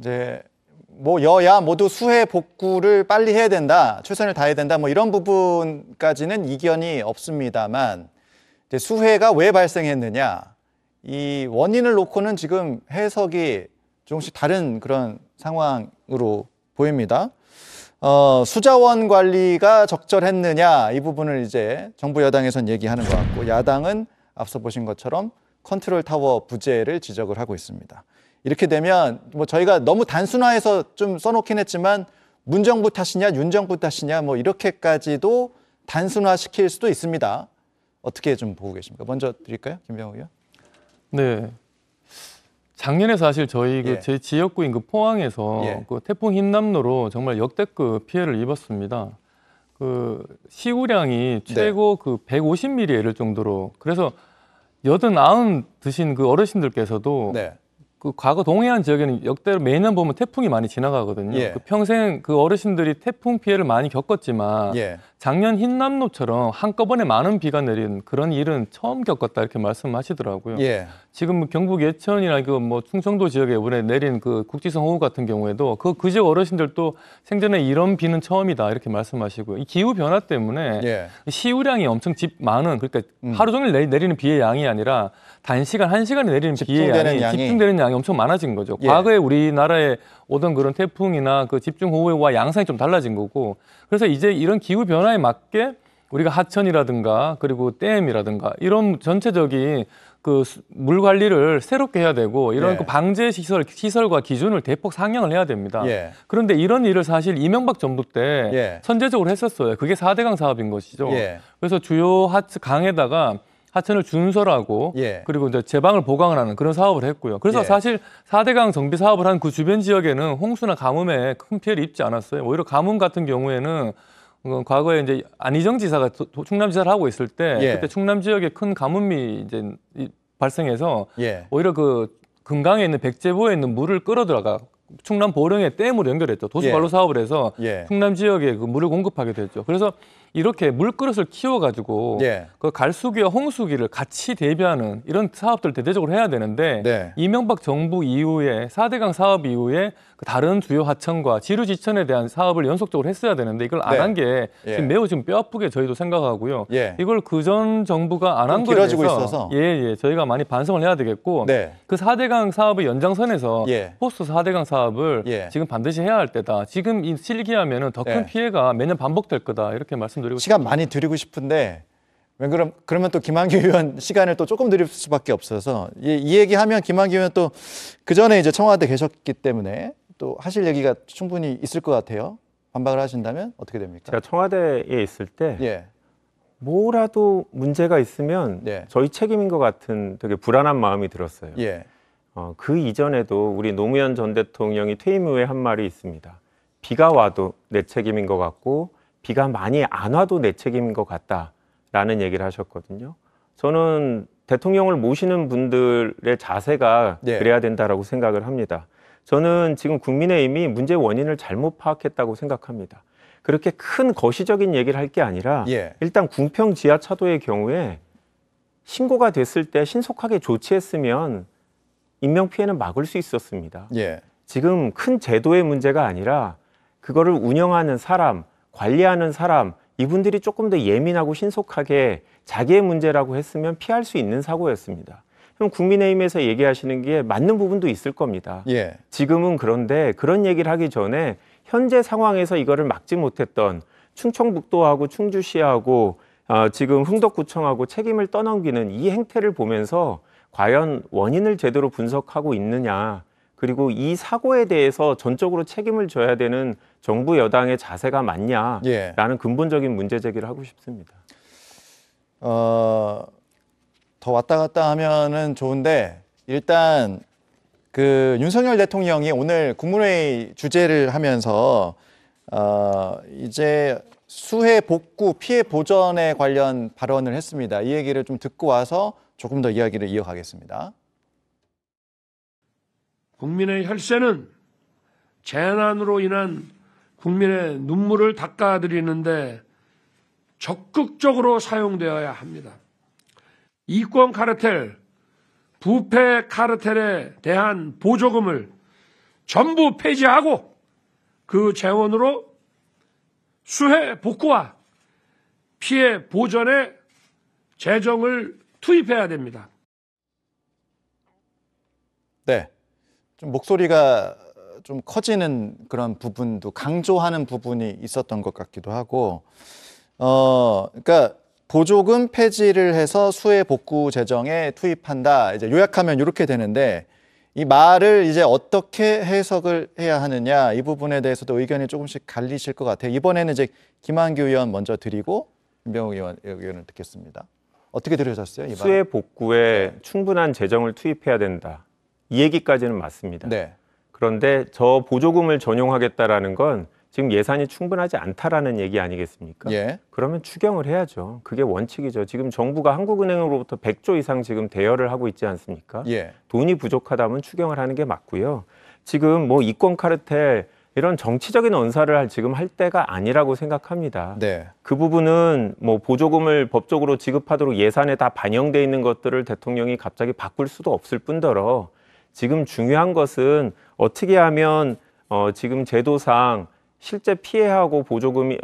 이제 뭐 여야 모두 수해 복구를 빨리 해야 된다, 최선을 다해야 된다, 뭐 이런 부분까지는 이견이 없습니다만 이제 수해가 왜 발생했느냐 이 원인을 놓고는 지금 해석이 조금씩 다른 그런 상황으로 보입니다. 수자원 관리가 적절했느냐 이 부분을 이제 정부 여당에선 얘기하는 것 같고 야당은 앞서 보신 것처럼 컨트롤 타워 부재를 지적을 하고 있습니다. 이렇게 되면 뭐 저희가 너무 단순화해서 좀 써놓긴 했지만 문정부 탓이냐 윤정부 탓이냐 뭐 이렇게까지도 단순화시킬 수도 있습니다. 어떻게 좀 보고 계십니까? 먼저 드릴까요, 김병욱 의원? 네. 작년에 사실 저희 예. 제 지역구인 그 포항에서 예. 그 태풍 흰남노로 정말 역대급 피해를 입었습니다. 그 시우량이 최고 그 150mm에 이를 정도로 그래서 89 드신 그 어르신들께서도 네. 그 과거 동해안 지역에는 역대로 매년 보면 태풍이 많이 지나가거든요. 예. 그 평생 그 어르신들이 태풍 피해를 많이 겪었지만 예. 작년 흰남노처럼 한꺼번에 많은 비가 내린 그런 일은 처음 겪었다 이렇게 말씀하시더라고요. 예. 지금 경북 예천이나 그 뭐 충청도 지역에 이번에 내린 그 국지성 호우 같은 경우에도 그 지역 어르신들도 생전에 이런 비는 처음이다 이렇게 말씀하시고요. 이 기후 변화 때문에 예. 시우량이 엄청 많은 그러니까 하루 종일 내리는 비의 양이 아니라 단시간 1시간에 내리는 비의 집중되는 양이 엄청 많아진 거죠. 예. 과거에 우리나라에 오던 그런 태풍이나 그 집중호우와 양상이 좀 달라진 거고 그래서 이제 이런 기후 변화에 맞게 우리가 하천이라든가 그리고 댐이라든가 이런 전체적인 그 물 관리를 새롭게 해야 되고 이런 예. 그 방제 시설과 기준을 대폭 상향을 해야 됩니다. 예. 그런데 이런 일을 사실 이명박 정부 때 예. 선제적으로 했었어요. 그게 4대강 사업인 것이죠. 예. 그래서 주요 강에다가 하천을 준설하고 예. 그리고 이제 제방을 보강을 하는 그런 사업을 했고요. 그래서 예. 사실 4대강 정비 사업을 한 그 주변 지역에는 홍수나 가뭄에 큰 피해를 입지 않았어요. 오히려 가뭄 같은 경우에는 과거에 이제 안희정 지사가 충남지사를 하고 있을 때 예. 그때 충남 지역에 큰 가뭄이 이제 발생해서 예. 오히려 그 금강에 있는 백제보에 있는 물을 끌어들어가 충남 보령의 댐으로 연결했죠. 도수관로 예. 사업을 해서 예. 충남 지역에 그 물을 공급하게 됐죠. 그래서 이렇게 물그릇을 키워가지고 예. 그 갈수기와 홍수기를 같이 대비하는 이런 사업들 대대적으로 해야 되는데 네. 이명박 정부 이후에 4대강 사업 이후에 그 다른 주요 하천과 지류지천에 대한 사업을 연속적으로 했어야 되는데 이걸 안 네. 한 게 예. 지금 매우 지금 뼈아프게 저희도 생각하고요. 예. 이걸 그전 정부가 안 한 거에 길어지고 대해서 있어서. 예, 저희가 많이 반성을 해야 되겠고 네. 그 4대강 사업의 연장선에서 예. 포스트 4대강 사업을 예. 지금 반드시 해야 할 때다. 지금 이 실기하면은 더 큰 예. 피해가 매년 반복될 거다. 이렇게 말씀드리고 시간 많이 드리고 싶은데 왜 그러면 또 김한규 의원 시간을 또 조금 드릴 수밖에 없어서 이 얘기하면 김한규 의원 또 그 전에 이제 청와대 계셨기 때문에 또 하실 얘기가 충분히 있을 것 같아요. 반박을 하신다면 어떻게 됩니까? 제가 청와대에 있을 때 예. 뭐라도 문제가 있으면 네. 저희 책임인 것 같은 되게 불안한 마음이 들었어요. 예. 그 이전에도 우리 노무현 전 대통령이 퇴임 후에 한 말이 있습니다. 비가 와도 내 책임인 것 같고 비가 많이 안 와도 내 책임인 것 같다라는 얘기를 하셨거든요. 저는 대통령을 모시는 분들의 자세가 네. 그래야 된다라고 생각을 합니다. 저는 지금 국민의힘이 문제 원인을 잘못 파악했다고 생각합니다. 그렇게 큰 거시적인 얘기를 할 게 아니라 예. 일단 궁평 지하차도의 경우에 신고가 됐을 때 신속하게 조치했으면 인명피해는 막을 수 있었습니다. 예. 지금 큰 제도의 문제가 아니라 그거를 운영하는 사람, 관리하는 사람, 이분들이 조금 더 예민하고 신속하게 자기의 문제라고 했으면 피할 수 있는 사고였습니다. 그럼 국민의힘에서 얘기하시는 게 맞는 부분도 있을 겁니다. 예. 지금은 그런데 그런 얘기를 하기 전에 현재 상황에서 이거를 막지 못했던 충청북도하고 충주시하고 지금 흥덕구청하고 책임을 떠넘기는 이 행태를 보면서 과연 원인을 제대로 분석하고 있느냐, 그리고 이 사고에 대해서 전적으로 책임을 져야 되는 정부 여당의 자세가 맞냐라는 예. 근본적인 문제 제기를 하고 싶습니다. 더 왔다 갔다 하면은 좋은데 일단 그 윤석열 대통령이 오늘 국무회의 주재를 하면서 이제 수해 복구 피해 보전에 관련 발언을 했습니다. 이 얘기를 좀 듣고 와서 조금 더 이야기를 이어가겠습니다. 국민의 혈세는 재난으로 인한 국민의 눈물을 닦아드리는데 적극적으로 사용되어야 합니다. 이권 카르텔, 부패 카르텔에 대한 보조금을 전부 폐지하고 그 재원으로 수해 복구와 피해 보전에 재정을 투입해야 됩니다. 네, 좀 목소리가 좀 커지는 그런 부분도 강조하는 부분이 있었던 것 같기도 하고, 그러니까 보조금 폐지를 해서 수해 복구 재정에 투입한다. 이제 요약하면 이렇게 되는데 이 말을 이제 어떻게 해석을 해야 하느냐 이 부분에 대해서도 의견이 조금씩 갈리실 것 같아요. 이번에는 이제 김한규 의원 먼저 드리고 김병욱 의원을 듣겠습니다. 어떻게 들으셨어요? 이 말? 수해 복구에 충분한 재정을 투입해야 된다. 이 얘기까지는 맞습니다. 네. 그런데 저 보조금을 전용하겠다라는 건 지금 예산이 충분하지 않다라는 얘기 아니겠습니까? 예. 그러면 추경을 해야죠. 그게 원칙이죠. 지금 정부가 한국은행으로부터 100조 이상 지금 대여를 하고 있지 않습니까? 예. 돈이 부족하다면 추경을 하는 게 맞고요. 지금 뭐 이권 카르텔 이런 정치적인 언사를 지금 할 때가 아니라고 생각합니다. 네. 그 부분은 뭐 보조금을 법적으로 지급하도록 예산에 다 반영돼 있는 것들을 대통령이 갑자기 바꿀 수도 없을 뿐더러 지금 중요한 것은 어떻게 하면 지금 제도상 실제 피해하고 보조금이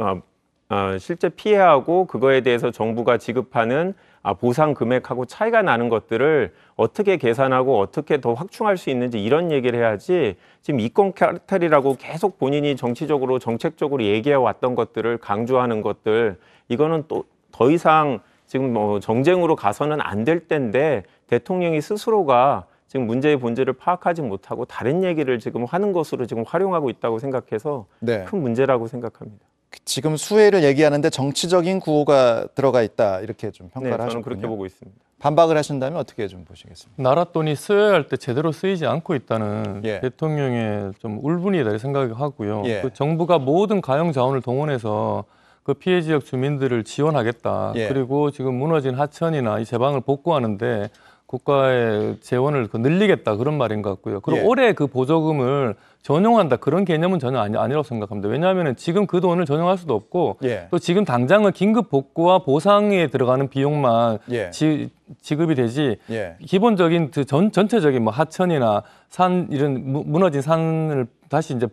실제 피해하고 그거에 대해서 정부가 지급하는 보상 금액하고 차이가 나는 것들을 어떻게 계산하고 어떻게 더 확충할 수 있는지 이런 얘기를 해야지 지금 이권 카르텔이라고 계속 본인이 정치적으로 정책적으로 얘기해 왔던 것들을 강조하는 것들 이거는 또 더 이상 지금 뭐 정쟁으로 가서는 안 될 텐데 대통령이 스스로가 지금 문제의 본질을 파악하지 못하고 다른 얘기를 지금 하는 것으로 지금 활용하고 있다고 생각해서 네. 큰 문제라고 생각합니다. 지금 수혜를 얘기하는데 정치적인 구호가 들어가 있다 이렇게 좀 평가를 저는 하셨군요. 그렇게 보고 있습니다. 반박을 하신다면 어떻게 좀 보시겠습니까? 나라 돈이 쓰여야 할 때 제대로 쓰이지 않고 있다는 예. 대통령의 좀 울분이다 생각하고요. 예. 그 정부가 모든 가용 자원을 동원해서 그 피해 지역 주민들을 지원하겠다. 예. 그리고 지금 무너진 하천이나 이 제방을 복구하는데 국가의 재원을 늘리겠다 그런 말인 것 같고요. 그리고 예. 올해 그 보조금을 전용한다 그런 개념은 전혀 아니라고 생각합니다. 왜냐하면 지금 그 돈을 전용할 수도 없고 예. 또 지금 당장은 긴급 복구와 보상에 들어가는 비용만 예. 지급이 되지 예. 기본적인 전체적인 뭐 하천이나 산 이런 무너진 산을 다시 이제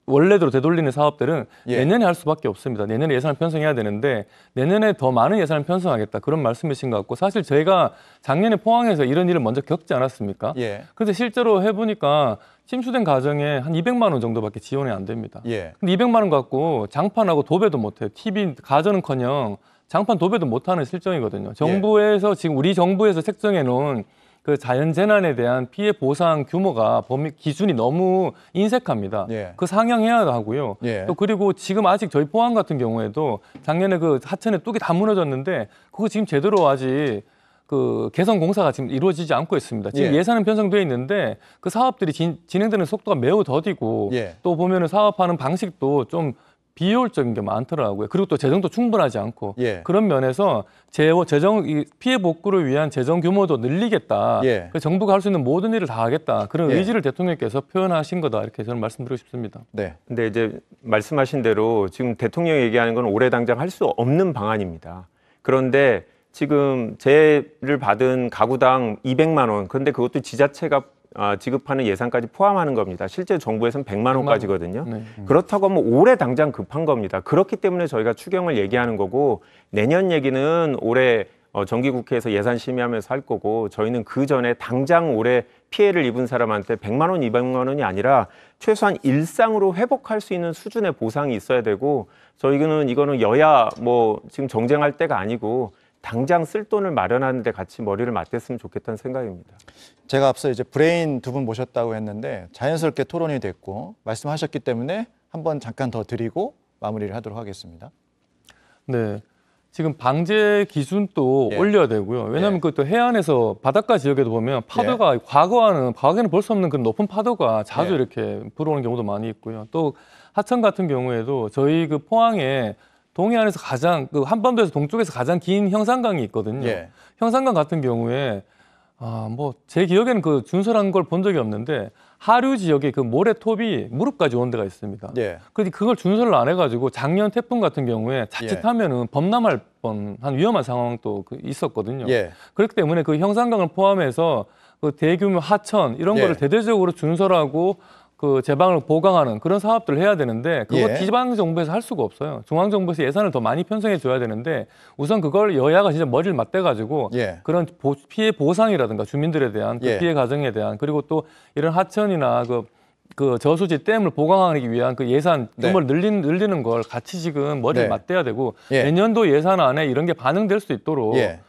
원래대로 되돌리는 사업들은 예. 내년에 할 수밖에 없습니다. 내년에 예산을 편성해야 되는데 내년에 더 많은 예산을 편성하겠다 그런 말씀이신 것 같고 사실 저희가 작년에 포항에서 이런 일을 먼저 겪지 않았습니까? 예. 그런데 실제로 해보니까 침수된 가정에 한 200만 원 정도밖에 지원이 안 됩니다. 예. 근데 200만 원 갖고 장판하고 도배도 못해요. TV 가전은커녕 장판 도배도 못하는 실정이거든요. 정부에서 지금 우리 정부에서 책정해 놓은 그 자연재난에 대한 피해 보상 규모가 범위 기준이 너무 인색합니다. 예. 그 상향해야 하고요. 예. 또 그리고 지금 아직 저희 포항 같은 경우에도 작년에 그 하천에 뚝이 다 무너졌는데 그거 지금 제대로 아직 그 개선 공사가 지금 이루어지지 않고 있습니다. 지금 예. 예산은 편성돼 있는데 그 사업들이 진행되는 속도가 매우 더디고 예. 또 보면은 사업하는 방식도 좀 비효율적인 게 많더라고요. 그리고 또 재정도 충분하지 않고 예. 그런 면에서 재정 피해 복구를 위한 재정 규모도 늘리겠다. 예. 그 정부가 할 수 있는 모든 일을 다 하겠다. 그런 예. 의지를 대통령께서 표현하신 거다. 이렇게 저는 말씀드리고 싶습니다. 네. 근데 이제 말씀하신 대로 지금 대통령이 얘기하는 건 올해 당장 할 수 없는 방안입니다. 그런데 지금 재를 받은 가구당 200만 원. 그런데 그것도 지자체가 지급하는 예산까지 포함하는 겁니다. 실제 정부에서는 100만 원까지거든요. 네. 그렇다고 하면 올해 당장 급한 겁니다. 그렇기 때문에 저희가 추경을 얘기하는 거고 내년 얘기는 올해 정기국회에서 예산 심의하면서 할 거고 저희는 그 전에 당장 올해 피해를 입은 사람한테 100만 원, 200만 원이 아니라 최소한 일상으로 회복할 수 있는 수준의 보상이 있어야 되고 저희는 이거는 여야 뭐 지금 정쟁할 때가 아니고 당장 쓸 돈을 마련하는 데 같이 머리를 맞댔으면 좋겠다는 생각입니다. 제가 앞서 이제 브레인 두 분 모셨다고 했는데 자연스럽게 토론이 됐고 말씀하셨기 때문에 한번 잠깐 더 드리고 마무리를 하도록 하겠습니다. 네. 지금 방제 기준도 예. 올려야 되고요. 왜냐하면 예. 그 또 해안에서 바닷가 지역에도 보면 파도가 과거에는 볼 수 없는 그런 높은 파도가 자주 예. 이렇게 불어오는 경우도 많이 있고요. 또 하천 같은 경우에도 저희 그 포항에 동해안에서 가장 그 한반도에서 동쪽에서 가장 긴 형산강이 있거든요. 예. 형산강 같은 경우에 뭐 제 기억에는 그 준설한 걸 본 적이 없는데 하류 지역에 그 모래톱이 무릎까지 온 데가 있습니다. 예. 그런데 그걸 준설을 안 해가지고 작년 태풍 같은 경우에 자칫하면은 범람할 뻔한 위험한 상황도 있었거든요. 예. 그렇기 때문에 그 형산강을 포함해서 그 대규모 하천 이런 예. 거를 대대적으로 준설하고 그 제방을 보강하는 그런 사업들을 해야 되는데 그거 예. 지방 정부에서 할 수가 없어요. 중앙 정부에서 예산을 더 많이 편성해 줘야 되는데 우선 그걸 여야가 진짜 머리를 맞대 가지고 예. 그런 피해 보상이라든가 주민들에 대한 그 예. 피해 가정에 대한 그리고 또 이런 하천이나 그 저수지 댐을 보강하기 위한 그 예산 규모를 늘리는 걸 같이 지금 머리를 네. 맞대야 되고 예. 내년도 예산 안에 이런 게 반영될 수 있도록 예.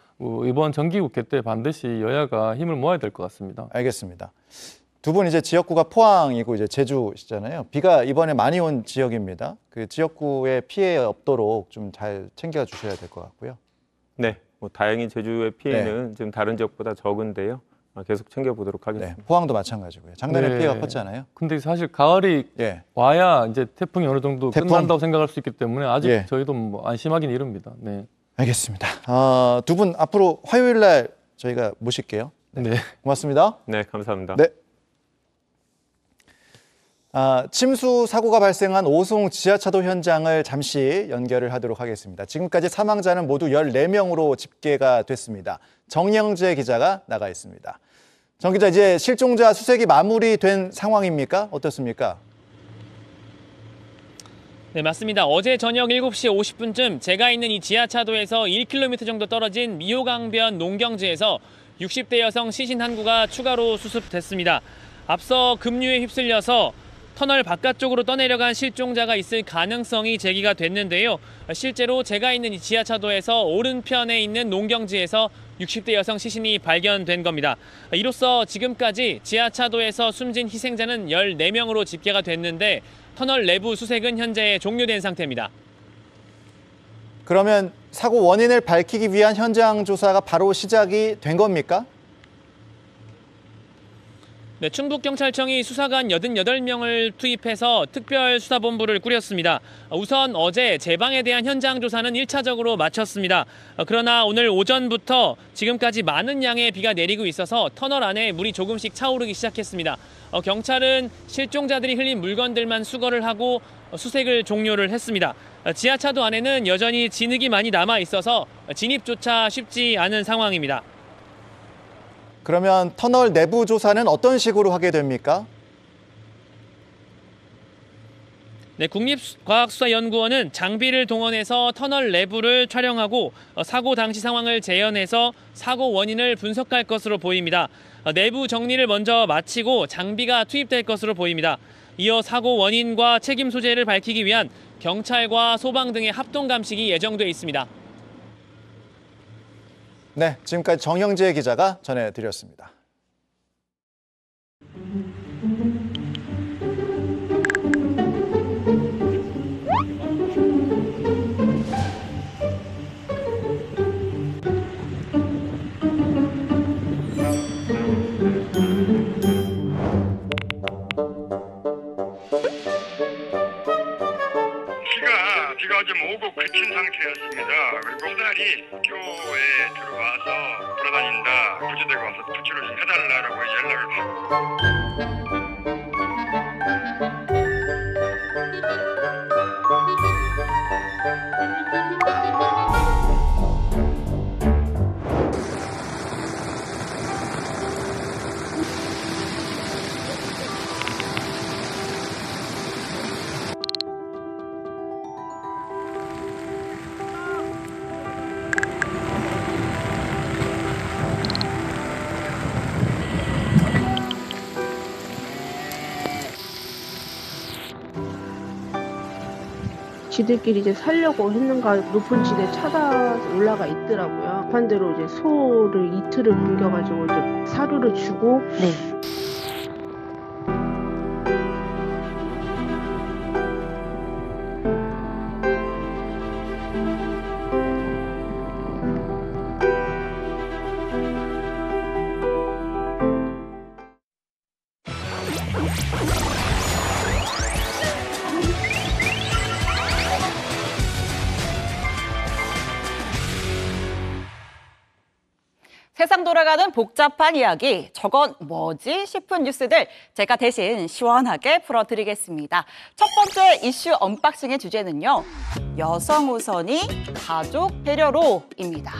이번 정기국회 때 반드시 여야가 힘을 모아야 될 것 같습니다. 알겠습니다. 두 분 이제 지역구가 포항이고 이제 제주시잖아요. 비가 이번에 많이 온 지역입니다. 그 지역구에 피해 없도록 좀 잘 챙겨 주셔야 될 것 같고요. 네, 뭐 다행히 제주의 피해는 지금 다른 지역보다 적은데요. 계속 챙겨보도록 하겠습니다. 네, 포항도 마찬가지고요. 작년에 네. 피해가 컸잖아요. 근데 사실 가을이 예. 와야 이제 태풍이 어느 정도 태풍? 끝난다고 생각할 수 있기 때문에 아직 예. 저희도 뭐 안심하긴 이릅니다. 네. 알겠습니다. 두 분 앞으로 화요일 날 저희가 모실게요. 네. 고맙습니다. 네, 감사합니다. 네. 침수 사고가 발생한 오송 지하차도 현장을 잠시 연결을 하도록 하겠습니다. 지금까지 사망자는 모두 14명으로 집계가 됐습니다. 정영재 기자가 나가 있습니다. 정 기자, 이제 실종자 수색이 마무리된 상황입니까? 어떻습니까? 네, 맞습니다. 어제 저녁 7시 50분쯤 제가 있는 이 지하차도에서 1km 정도 떨어진 미호강변 농경지에서 60대 여성 시신 한 구가 추가로 수습됐습니다. 앞서 급류에 휩쓸려서 터널 바깥쪽으로 떠내려간 실종자가 있을 가능성이 제기가 됐는데요. 실제로 제가 있는 이 지하차도에서 오른편에 있는 농경지에서 60대 여성 시신이 발견된 겁니다. 이로써 지금까지 지하차도에서 숨진 희생자는 14명으로 집계가 됐는데 터널 내부 수색은 현재 종료된 상태입니다. 그러면 사고 원인을 밝히기 위한 현장 조사가 바로 시작이 된 겁니까? 네, 충북경찰청이 수사관 88명을 투입해서 특별수사본부를 꾸렸습니다. 우선 어제 제방에 대한 현장 조사는 1차적으로 마쳤습니다. 그러나 오늘 오전부터 지금까지 많은 양의 비가 내리고 있어서 터널 안에 물이 조금씩 차오르기 시작했습니다. 경찰은 실종자들이 흘린 물건들만 수거를 하고 수색을 종료를 했습니다. 지하차도 안에는 여전히 진흙이 많이 남아 있어서 진입조차 쉽지 않은 상황입니다. 그러면 터널 내부 조사는 어떤 식으로 하게 됩니까? 네, 국립과학수사연구원은 장비를 동원해서 터널 내부를 촬영하고 사고 당시 상황을 재현해서 사고 원인을 분석할 것으로 보입니다. 내부 정리를 먼저 마치고 장비가 투입될 것으로 보입니다. 이어 사고 원인과 책임 소재를 밝히기 위한 경찰과 소방 등의 합동 감식이 예정돼 있습니다. 네, 지금까지 정영재 기자가 전해드렸습니다. 비가 좀 오고 그친 상태였습니다. 그리고 딸이 학교에 들어와서 돌아다닌다. 구조대가 와서 구출을 좀 해달라고 연락을 받고. 지들끼리 이제 살려고 했는가 높은 지대 찾아 올라가 있더라고요. 반대로 이제 소를 이틀을 굶겨가지고 이제 사료를 주고. 네. 세상 돌아가는 복잡한 이야기, 저건 뭐지 싶은 뉴스들 제가 대신 시원하게 풀어드리겠습니다. 첫 번째 이슈 언박싱의 주제는요. 여성 우선이 가족 배려로입니다.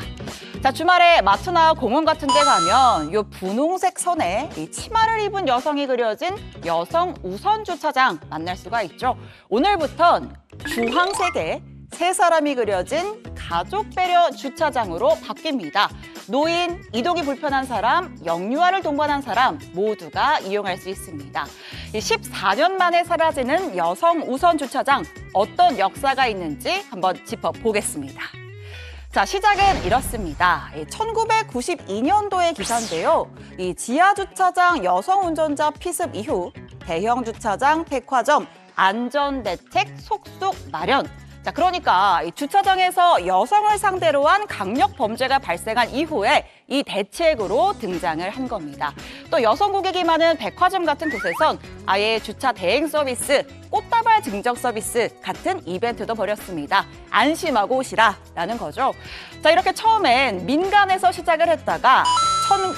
자, 주말에 마트나 공원 같은 데 가면 요 분홍색 선에 이 치마를 입은 여성이 그려진 여성 우선 주차장 만날 수가 있죠. 오늘부턴 주황색에 세 사람이 그려진 가족 배려 주차장으로 바뀝니다. 노인, 이동이 불편한 사람, 영유아를 동반한 사람 모두가 이용할 수 있습니다. 14년 만에 사라지는 여성 우선 주차장, 어떤 역사가 있는지 한번 짚어보겠습니다. 자, 시작은 이렇습니다. 1992년도의 기사인데요. 이 지하주차장 여성 운전자 피습 이후 대형 주차장, 백화점, 안전대책 속속 마련. 자, 그러니까 이 주차장에서 여성을 상대로 한 강력 범죄가 발생한 이후에 이 대책으로 등장을 한 겁니다. 또 여성 고객이 많은 백화점 같은 곳에선 아예 주차 대행 서비스, 꽃다발 증정 서비스 같은 이벤트도 벌였습니다. 안심하고 오시라라는 거죠. 자, 이렇게 처음엔 민간에서 시작을 했다가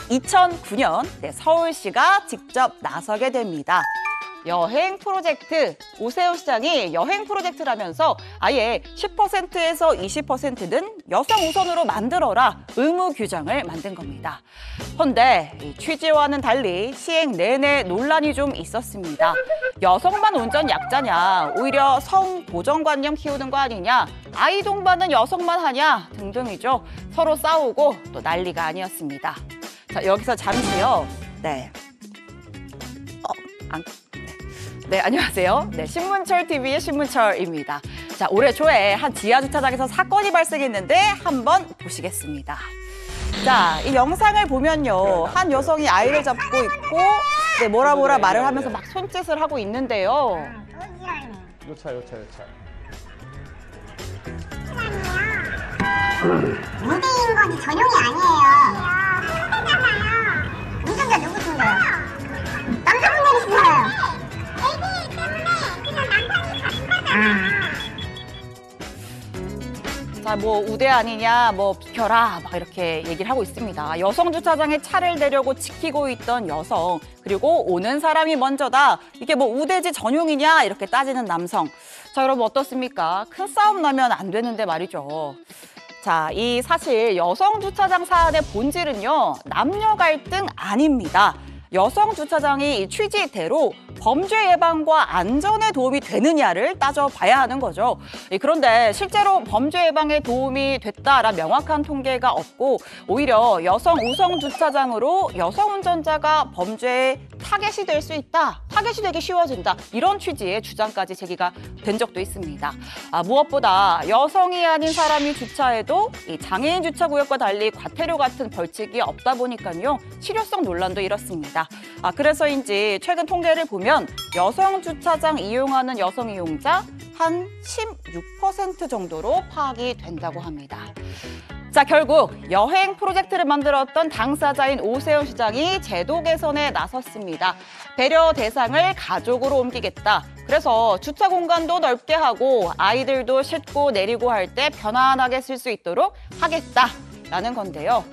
2009년 서울시가 직접 나서게 됩니다. 여행 프로젝트, 오세훈 시장이 여행 프로젝트라면서 아예 10%에서 20%는 여성 우선으로 만들어라 의무 규정을 만든 겁니다. 헌데 취지와는 달리 시행 내내 논란이 좀 있었습니다. 여성만 운전 약자냐, 오히려 성 고정관념 키우는 거 아니냐, 아이 동반은 여성만 하냐 등등이죠. 서로 싸우고 또 난리가 아니었습니다. 자, 여기서 잠시요. 네, 안녕하세요. 네, 신문철 TV의 신문철입니다. 자, 올해 초에 한 지하주차장에서 사건이 발생했는데 한번 보시겠습니다. 자, 이 영상을 보면요. 한 여성이 아이를 잡고 있고 뭐라 말을 하면서 막 손짓을 하고 있는데요. 요차. 무대인 건 전용이 아니에요. 상대잖아요. 운전자 누구신데요? 남자분들이시잖아요. 애기 때문에 그냥 남편이 가신 거잖아요. 자, 우대 아니냐, 비켜라, 막 이렇게 얘기를 하고 있습니다. 여성 주차장에 차를 대려고 지키고 있던 여성, 그리고 오는 사람이 먼저다. 이게 우대지 전용이냐, 이렇게 따지는 남성. 자, 여러분 어떻습니까? 큰 싸움 나면 안 되는데 말이죠. 자, 이 사실 여성 주차장 사안의 본질은요, 남녀 갈등 아닙니다. 여성 주차장이 취지대로 범죄 예방과 안전에 도움이 되느냐를 따져봐야 하는 거죠. 그런데 실제로 범죄 예방에 도움이 됐다라 명확한 통계가 없고 오히려 여성 우선 주차장으로 여성 운전자가 범죄에 타겟이 될 수 있다, 타겟이 되기 쉬워진다, 이런 취지의 주장까지 제기가 된 적도 있습니다. 무엇보다 여성이 아닌 사람이 주차해도 이 장애인 주차구역과 달리 과태료 같은 벌칙이 없다 보니까요, 실효성 논란도 이렇습니다. 그래서인지 최근 통계를 보면 여성 주차장 이용하는 여성 이용자 한 16% 정도로 파악이 된다고 합니다. 자, 결국 여행 프로젝트를 만들었던 당사자인 오세훈 시장이 제도 개선에 나섰습니다. 배려 대상을 가족으로 옮기겠다. 그래서 주차 공간도 넓게 하고 아이들도 싣고 내리고 할 때 편안하게 쓸 수 있도록 하겠다라는 건데요.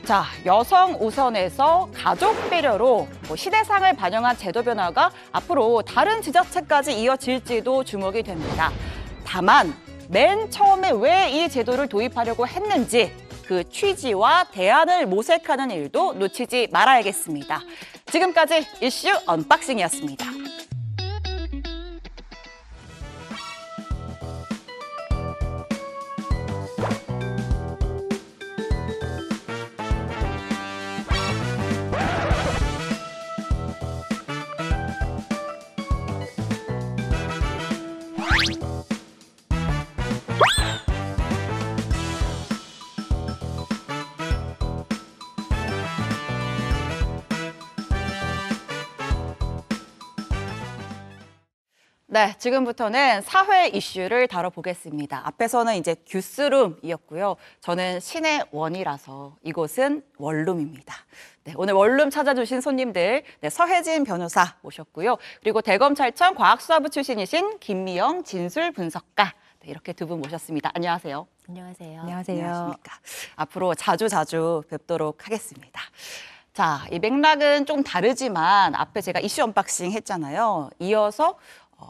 자, 여성 우선에서 가족 배려로 시대상을 반영한 제도 변화가 앞으로 다른 지자체까지 이어질지도 주목이 됩니다. 다만 맨 처음에 왜 이 제도를 도입하려고 했는지 그 취지와 대안을 모색하는 일도 놓치지 말아야겠습니다. 지금까지 이슈 언박싱이었습니다. 네, 지금부터는 사회 이슈를 다뤄보겠습니다. 앞에서는 이제 뉴스룸이었고요. 저는 신의 원이라서 이곳은 원룸입니다. 네, 오늘 원룸 찾아주신 손님들, 서혜진 변호사 모셨고요. 그리고 대검찰청 과학수사부 출신이신 김미영 진술분석가 네, 이렇게 두 분 모셨습니다. 안녕하세요. 안녕하세요. 안녕하십니까. 앞으로 자주 뵙도록 하겠습니다. 자, 이 맥락은 좀 다르지만 앞에 제가 이슈 언박싱 했잖아요. 이어서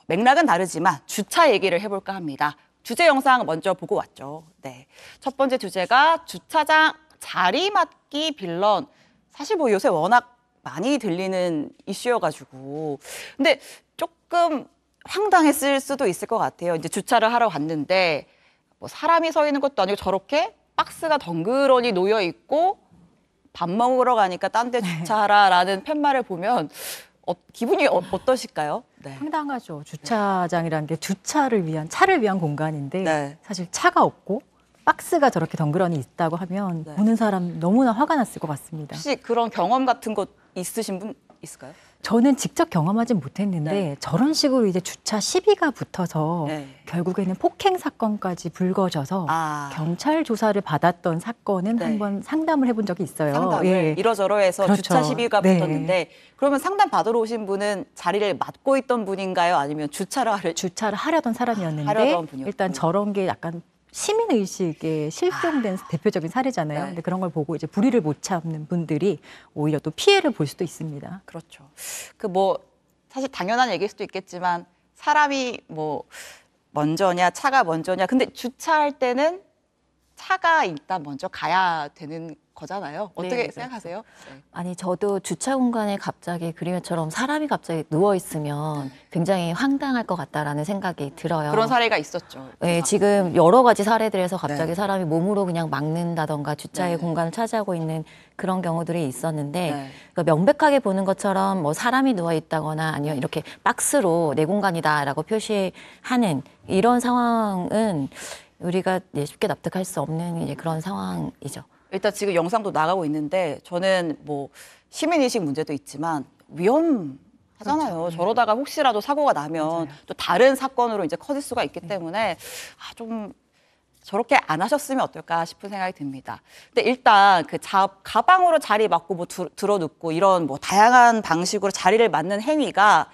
맥락은 다르지만 주차 얘기를 해볼까 합니다. 주제 영상 먼저 보고 왔죠. 네, 첫 번째 주제가 주차장 자리맡기 빌런. 사실 뭐 요새 워낙 많이 들리는 이슈여가지고 근데 조금 황당했을 수도 있을 것 같아요. 이제 주차를 하러 갔는데 뭐 사람이 서 있는 것도 아니고 저렇게 박스가 덩그러니 놓여 있고 밥 먹으러 가니까 딴 데 주차하라라는 팻말을 보면 기분이 어떠실까요? 네. 황당하죠. 주차장이라는 게 주차를 위한, 차를 위한 공간인데 네. 사실 차가 없고 박스가 저렇게 덩그러니 있다고 하면 보는 사람 너무나 화가 났을 것 같습니다. 혹시 그런 경험 같은 거 있으신 분 있을까요? 저는 직접 경험하진 못했는데 저런 식으로 이제 주차 시비가 붙어서 결국에는 폭행 사건까지 불거져서 경찰 조사를 받았던 사건은 한번 상담을 해본 적이 있어요. 상담을 이러저러해서 그렇죠. 주차 시비가 붙었는데 그러면 상담 받으러 오신 분은 자리를 맡고 있던 분인가요? 아니면 주차를 하려던 사람이었는데 일단 저런 게 약간 시민의식에 실종된 대표적인 사례잖아요. 근데 그런 걸 보고 이제 불의를 못 참는 분들이 오히려 또 피해를 볼 수도 있습니다. 그렇죠. 그 뭐 사실 당연한 얘기일 수도 있겠지만 사람이 뭐 먼저냐 차가 먼저냐. 근데 주차할 때는 차가 일단 먼저 가야 되는 거잖아요. 어떻게 생각하세요? 네. 아니 저도 주차 공간에 갑자기 그림처럼 사람이 갑자기 누워 있으면 굉장히 황당할 것 같다라는 생각이 들어요. 그런 사례가 있었죠. 네, 지금 여러 가지 사례들에서 갑자기 사람이 몸으로 그냥 막는다던가 주차의 공간을 차지하고 있는 그런 경우들이 있었는데 그러니까 명백하게 보는 것처럼 뭐 사람이 누워 있다거나 아니면 이렇게 박스로 내 공간이다라고 표시하는 이런 상황은 우리가 쉽게 납득할 수 없는 이제 그런 상황이죠. 일단 지금 영상도 나가고 있는데 저는 뭐 시민의식 문제도 있지만 위험하잖아요. 그렇죠. 저러다가 혹시라도 사고가 나면 또 다른 사건으로 이제 커질 수가 있기 때문에 좀 저렇게 안 하셨으면 어떨까 싶은 생각이 듭니다. 근데 일단 그 가방으로 자리 맡고 뭐 들어눕고 이런 뭐 다양한 방식으로 자리를 맡는 행위가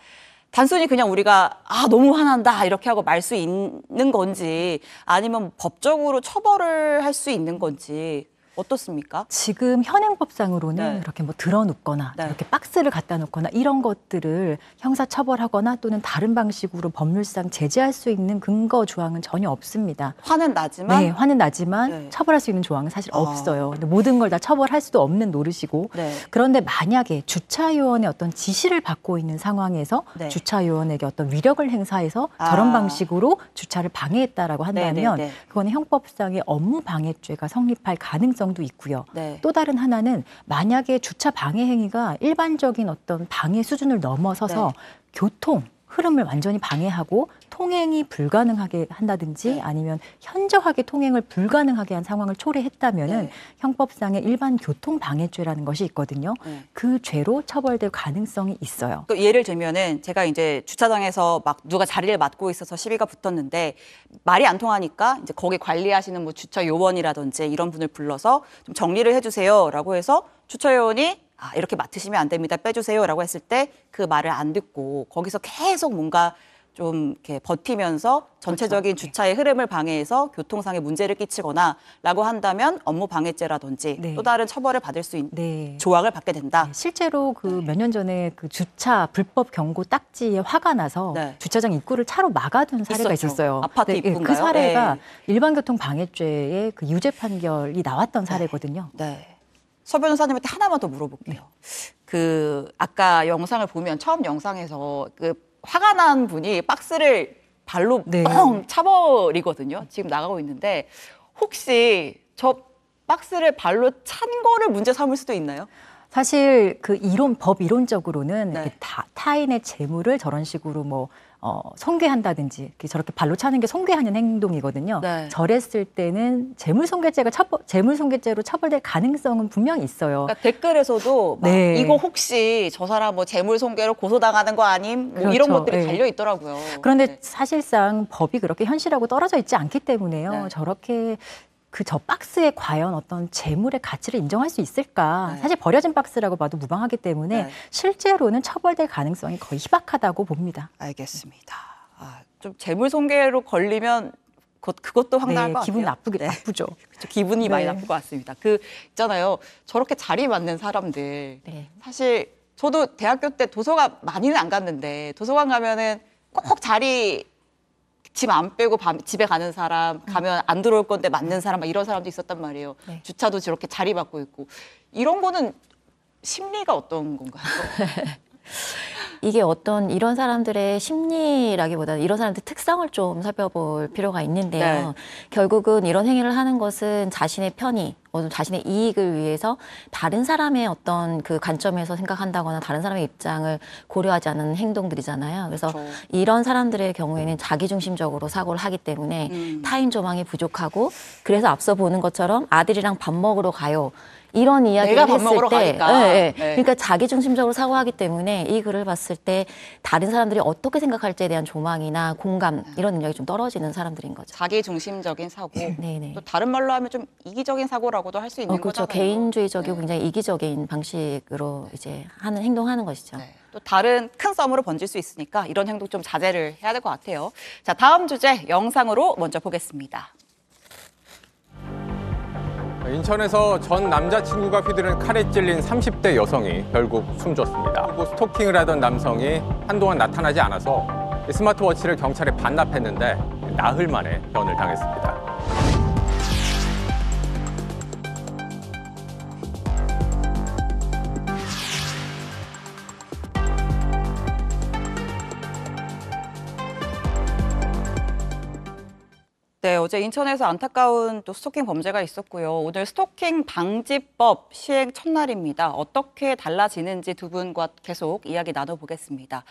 단순히 그냥 우리가 너무 화난다 이렇게 하고 말 수 있는 건지 아니면 법적으로 처벌을 할 수 있는 건지 어떻습니까? 지금 현행법상으로는 이렇게 뭐 들어눕거나 이렇게 박스를 갖다 놓거나 이런 것들을 형사처벌하거나 또는 다른 방식으로 법률상 제재할 수 있는 근거 조항은 전혀 없습니다. 화는 나지만? 네, 화는 나지만 처벌할 수 있는 조항은 사실 없어요. 근데 모든 걸 다 처벌할 수도 없는 노릇이고 그런데 만약에 주차요원의 어떤 지시를 받고 있는 상황에서 주차요원에게 어떤 위력을 행사해서 저런 방식으로 주차를 방해했다라고 한다면 그거는 형법상의 업무방해죄가 성립할 가능성 도 있고요. 또 다른 하나는 만약에 주차 방해 행위가 일반적인 어떤 방해 수준을 넘어서서 교통 흐름을 완전히 방해하고 통행이 불가능하게 한다든지 아니면 현저하게 통행을 불가능하게 한 상황을 초래했다면은 형법상의 일반 교통방해죄라는 것이 있거든요. 그 죄로 처벌될 가능성이 있어요. 예를 들면은 제가 이제 주차장에서 막 누가 자리를 맡고 있어서 시비가 붙었는데 말이 안 통하니까 이제 거기 관리하시는 뭐 주차 요원이라든지 이런 분을 불러서 좀 정리를 해주세요라고 해서 주차 요원이 이렇게 맡으시면 안 됩니다. 빼주세요라고 했을 때 그 말을 안 듣고 거기서 계속 뭔가 좀 이렇게 버티면서 전체적인 주차의 흐름을 방해해서 교통상의 문제를 끼치거나라고 한다면 업무방해죄라든지 또 다른 처벌을 받을 수 있는 조항을 받게 된다. 실제로 그 몇 년 전에 그 주차 불법 경고 딱지에 화가 나서 주차장 입구를 차로 막아둔 사례가 있었어요. 아파트 입구인가요? 그 사례가 일반교통방해죄의 그 유죄 판결이 나왔던 사례거든요. 서 변호사님한테 하나만 더 물어볼게요. 그 아까 영상을 보면 처음 영상에서 그 화가 난 분이 박스를 발로 뻥 차버리거든요. 지금 나가고 있는데 혹시 저 박스를 발로 찬 거를 문제 삼을 수도 있나요? 사실 그 법 이론적으로는 타인의 재물을 저런 식으로 뭐 손괴한다든지 저렇게 발로 차는 게 손괴하는 행동이거든요. 저랬을 때는 재물손괴죄로 처벌될 가능성은 분명히 있어요. 그러니까 댓글에서도 막 이거 혹시 저 사람 뭐 재물손괴로 고소당하는 거 아님? 뭐 이런 것들이 달려 있더라고요. 그런데 사실상 법이 그렇게 현실하고 떨어져 있지 않기 때문에요. 저렇게 저 박스에 과연 어떤 재물의 가치를 인정할 수 있을까? 사실 버려진 박스라고 봐도 무방하기 때문에 실제로는 처벌될 가능성이 거의 희박하다고 봅니다. 알겠습니다. 좀 재물손괴로 걸리면 그것도 황당할 네, 것 같아요. 기분 나쁘죠. 그렇죠. 기분이 많이 네. 나쁠 것 같습니다. 있잖아요. 저렇게 자리 맞는 사람들. 네. 사실 저도 대학교 때 도서관 많이는 안 갔는데 도서관 가면은 꼭 자리 짐 안 빼고 집에 가는 사람, 가면 안 들어올 건데 맞는 사람, 막 이런 사람도 있었단 말이에요. 네. 주차도 저렇게 자리 받고 있고. 이런 거는 심리가 어떤 건가요? 이게 어떤 이런 사람들의 심리라기보다는 이런 사람들 특성을 좀 살펴볼 필요가 있는데요. 네. 결국은 이런 행위를 하는 것은 자신의 편의, 자신의 이익을 위해서 다른 사람의 어떤 그 관점에서 생각한다거나 다른 사람의 입장을 고려하지 않는 행동들이잖아요. 그래서 그렇죠. 이런 사람들의 경우에는 자기중심적으로 사고를 하기 때문에 타인 조망이 부족하고, 그래서 앞서 보는 것처럼 아들이랑 밥 먹으러 가요. 이런 이야기를 내가 밥 했을 먹으러 때, 가니까. 네. 네. 그러니까 자기중심적으로 사고하기 때문에 이 글을 봤을 때 다른 사람들이 어떻게 생각할지에 대한 조망이나 공감 이런 능력이 좀 떨어지는 사람들인 거죠. 자기중심적인 사고. 네네. 또 다른 말로 하면 좀 이기적인 사고라고도 할 수 있는 그렇죠. 거잖아요. 개인주의적이고 굉장히 이기적인 방식으로 이제 행동하는 것이죠. 또 다른 큰 썸으로 번질 수 있으니까 이런 행동 좀 자제를 해야 될 것 같아요. 자, 다음 주제 영상으로 먼저 보겠습니다. 인천에서 전 남자친구가 휘두른 칼에 찔린 30대 여성이 결국 숨졌습니다. 그리고 스토킹을 하던 남성이 한동안 나타나지 않아서 스마트워치를 경찰에 반납했는데 나흘 만에 변을 당했습니다. 네, 어제 인천에서 안타까운 또 스토킹 범죄가 있었고요. 오늘 스토킹 방지법 시행 첫날입니다. 어떻게 달라지는지 두 분과 계속 이야기 나눠보겠습니다.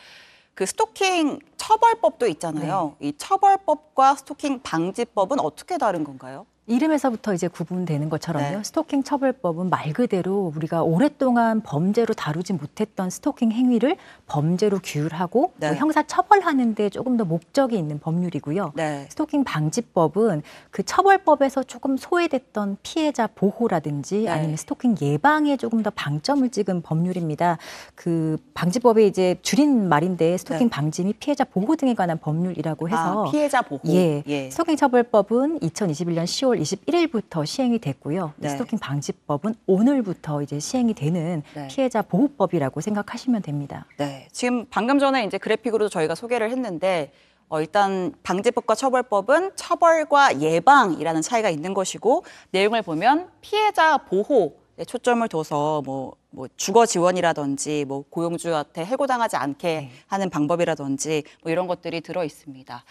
그 스토킹 처벌법도 있잖아요. 이 처벌법과 스토킹 방지법은 어떻게 다른 건가요? 이름에서부터 이제 구분되는 것처럼요. 네. 스토킹 처벌법은 말 그대로 우리가 오랫동안 범죄로 다루지 못했던 스토킹 행위를 범죄로 규율하고 네. 또 형사 처벌하는 데 조금 더 목적이 있는 법률이고요. 네. 스토킹 방지법은 그 처벌법에서 조금 소외됐던 피해자 보호라든지 네. 아니면 스토킹 예방에 조금 더 방점을 찍은 법률입니다. 그 방지법의 이제 줄인 말인데 스토킹 네. 방지 및 피해자 보호 등에 관한 법률이라고 해서 피해자 보호. 예. 스토킹 처벌법은 2021년 10월 21일부터 시행이 됐고요. 네. 스토킹 방지법은 오늘부터 이제 시행이 되는 네. 피해자 보호법이라고 생각하시면 됩니다. 네, 지금 방금 전에 이제 그래픽으로 저희가 소개를 했는데 일단 방지법과 처벌법은 처벌과 예방이라는 차이가 있는 것이고 내용을 보면 피해자 보호에 초점을 둬서 뭐 주거 지원이라든지 뭐 고용주한테 해고당하지 않게 하는 방법이라든지 뭐 이런 것들이 들어 있습니다.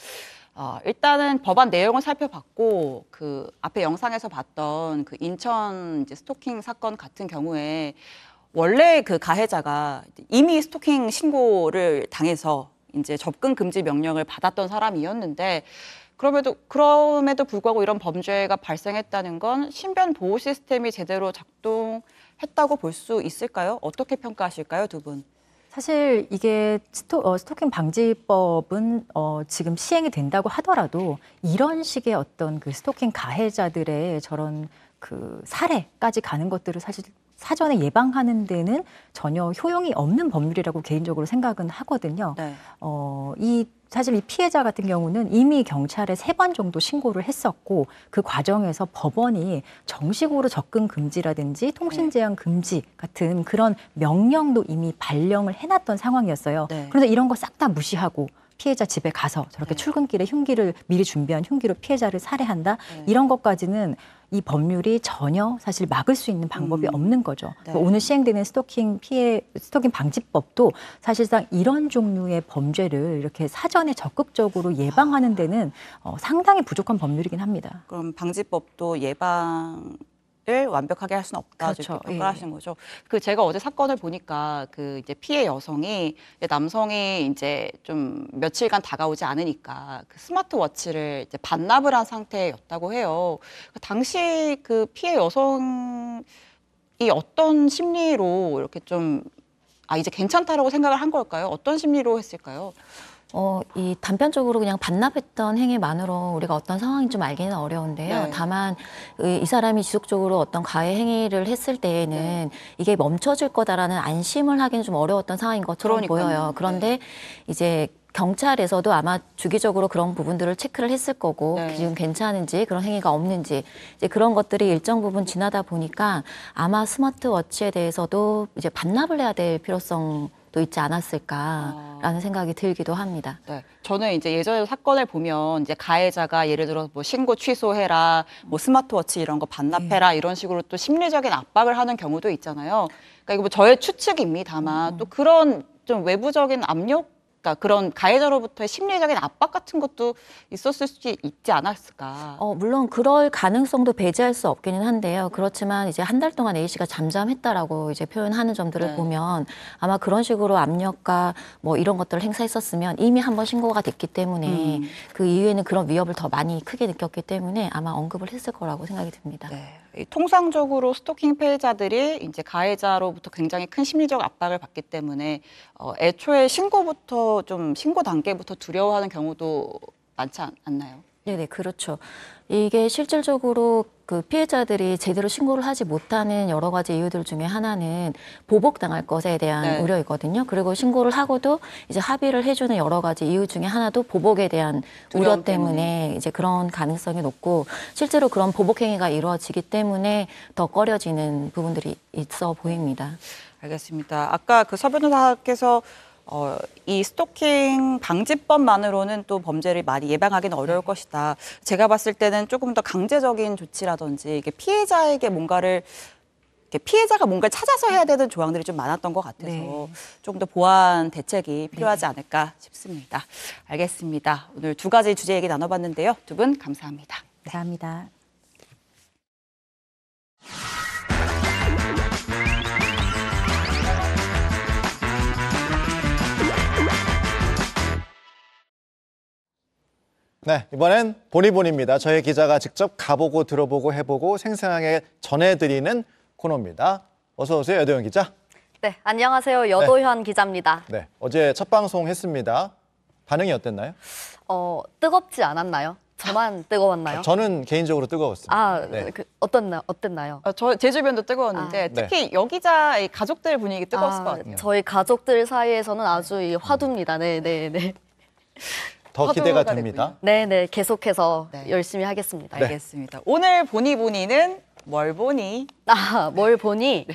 일단은 법안 내용을 살펴봤고 그 앞에 영상에서 봤던 그 인천 이제 스토킹 사건 같은 경우에 원래 그 가해자가 이미 스토킹 신고를 당해서 이제 접근 금지 명령을 받았던 사람이었는데 그럼에도 불구하고 이런 범죄가 발생했다는 건 신변 보호 시스템이 제대로 작동했다고 볼 수 있을까요? 어떻게 평가하실까요, 두 분? 사실 이게 스토킹 방지법은 지금 시행이 된다고 하더라도 이런 식의 어떤 그 스토킹 가해자들의 저런 그 사례까지 가는 것들을 사실 사전에 예방하는 데는 전혀 효용이 없는 법률이라고 개인적으로 생각은 하거든요. 네. 사실 이 피해자 같은 경우는 이미 경찰에 3번 정도 신고를 했었고 그 과정에서 법원이 정식으로 접근 금지라든지 통신 제한 금지 같은 그런 명령도 이미 발령을 해놨던 상황이었어요. 네. 그래서 이런 거 싹 다 무시하고 피해자 집에 가서 저렇게 출근길에 흉기를 미리 준비한 흉기로 피해자를 살해한다. 이런 것까지는 이 법률이 전혀 사실 막을 수 있는 방법이 없는 거죠. 네. 오늘 시행되는 스토킹 방지법도 사실상 이런 종류의 범죄를 이렇게 사전에 적극적으로 예방하는 데는 상당히 부족한 법률이긴 합니다. 그럼 방지법도 예방을 완벽하게 할 수는 없다. 그렇죠. 이렇게 평가하시는 거죠. 제가 어제 사건을 보니까 이제 피해 여성이 남성이 이제 좀 며칠간 다가오지 않으니까 그 스마트워치를 이제 반납을 한 상태였다고 해요. 당시 그 피해 여성이 어떤 심리로 이렇게 좀 이제 괜찮다라고 생각을 한 걸까요? 어떤 심리로 했을까요? 이 단편적으로 그냥 반납했던 행위만으로 우리가 어떤 상황인지 좀 알기는 어려운데요. 네. 다만 이 사람이 지속적으로 어떤 가해 행위를 했을 때에는 이게 멈춰질 거다라는 안심을 하기는 좀 어려웠던 상황인 것처럼 보여요. 그런데 이제 경찰에서도 아마 주기적으로 그런 부분들을 체크를 했을 거고 지금 괜찮은지 그런 행위가 없는지 이제 그런 것들이 일정 부분 지나다 보니까 아마 스마트워치에 대해서도 이제 반납을 해야 될 필요성도 있지 않았을까라는 생각이 들기도 합니다. 네. 저는 이제 예전에 사건을 보면 이제 가해자가 예를 들어 뭐 신고 취소해라, 뭐 스마트워치 이런 거 반납해라 이런 식으로 또 심리적인 압박을 하는 경우도 있잖아요. 그러니까 이거 뭐 저의 추측입니다만 또 그런 좀 외부적인 압력 그러니까 그런 가해자로부터의 심리적인 압박 같은 것도 있었을 수 있지 않았을까. 물론 그럴 가능성도 배제할 수 없기는 한데요. 그렇지만 이제 한 달 동안 A 씨가 잠잠했다라고 이제 표현하는 점들을 보면 아마 그런 식으로 압력과 뭐 이런 것들을 행사했었으면 이미 한번 신고가 됐기 때문에 그 이후에는 그런 위협을 더 많이 크게 느꼈기 때문에 아마 언급을 했을 거라고 생각이 듭니다. 통상적으로 스토킹 피해자들이 이제 가해자로부터 굉장히 큰 심리적 압박을 받기 때문에 애초에 신고 단계부터 두려워하는 경우도 많지 않나요? 네네, 그렇죠. 이게 실질적으로 그 피해자들이 제대로 신고를 하지 못하는 여러 가지 이유들 중에 하나는 보복당할 것에 대한 우려이거든요. 그리고 신고를 하고도 이제 합의를 해주는 여러 가지 이유 중에 하나도 보복에 대한 우려 때문에 이제 그런 가능성이 높고 실제로 그런 보복 행위가 이루어지기 때문에 더 꺼려지는 부분들이 있어 보입니다. 알겠습니다. 아까 그 서 변호사께서 이 스토킹 방지법만으로는 또 범죄를 많이 예방하기는 어려울 것이다. 제가 봤을 때는 조금 더 강제적인 조치라든지 이게 피해자가 뭔가를 찾아서 해야 되는 조항들이 좀 많았던 것 같아서 조금 더 보완 대책이 필요하지 않을까 싶습니다. 알겠습니다. 오늘 두 가지 주제 얘기 나눠봤는데요. 두 분 감사합니다. 감사합니다. 네, 이번엔 보니보니입니다. 저희 기자가 직접 가보고 들어보고 해보고 생생하게 전해드리는 코너입니다. 어서 오세요, 여도현 기자. 네, 안녕하세요. 여도현 기자입니다. 네, 어제 첫 방송 했습니다. 반응이 어땠나요? 뜨겁지 않았나요? 저만 뜨거웠나요? 저는 개인적으로 뜨거웠습니다. 어땠나요? 제 주변도 뜨거웠는데 특히 여 기자의 가족들 분위기 뜨거웠을 것 같아요. 저희 가족들 사이에서는 아주 화두입니다. 네. 더 기대가 됩니다. 네, 계속해서 열심히 하겠습니다. 알겠습니다. 오늘 보니보니는 뭘 보니? 뭘 보니?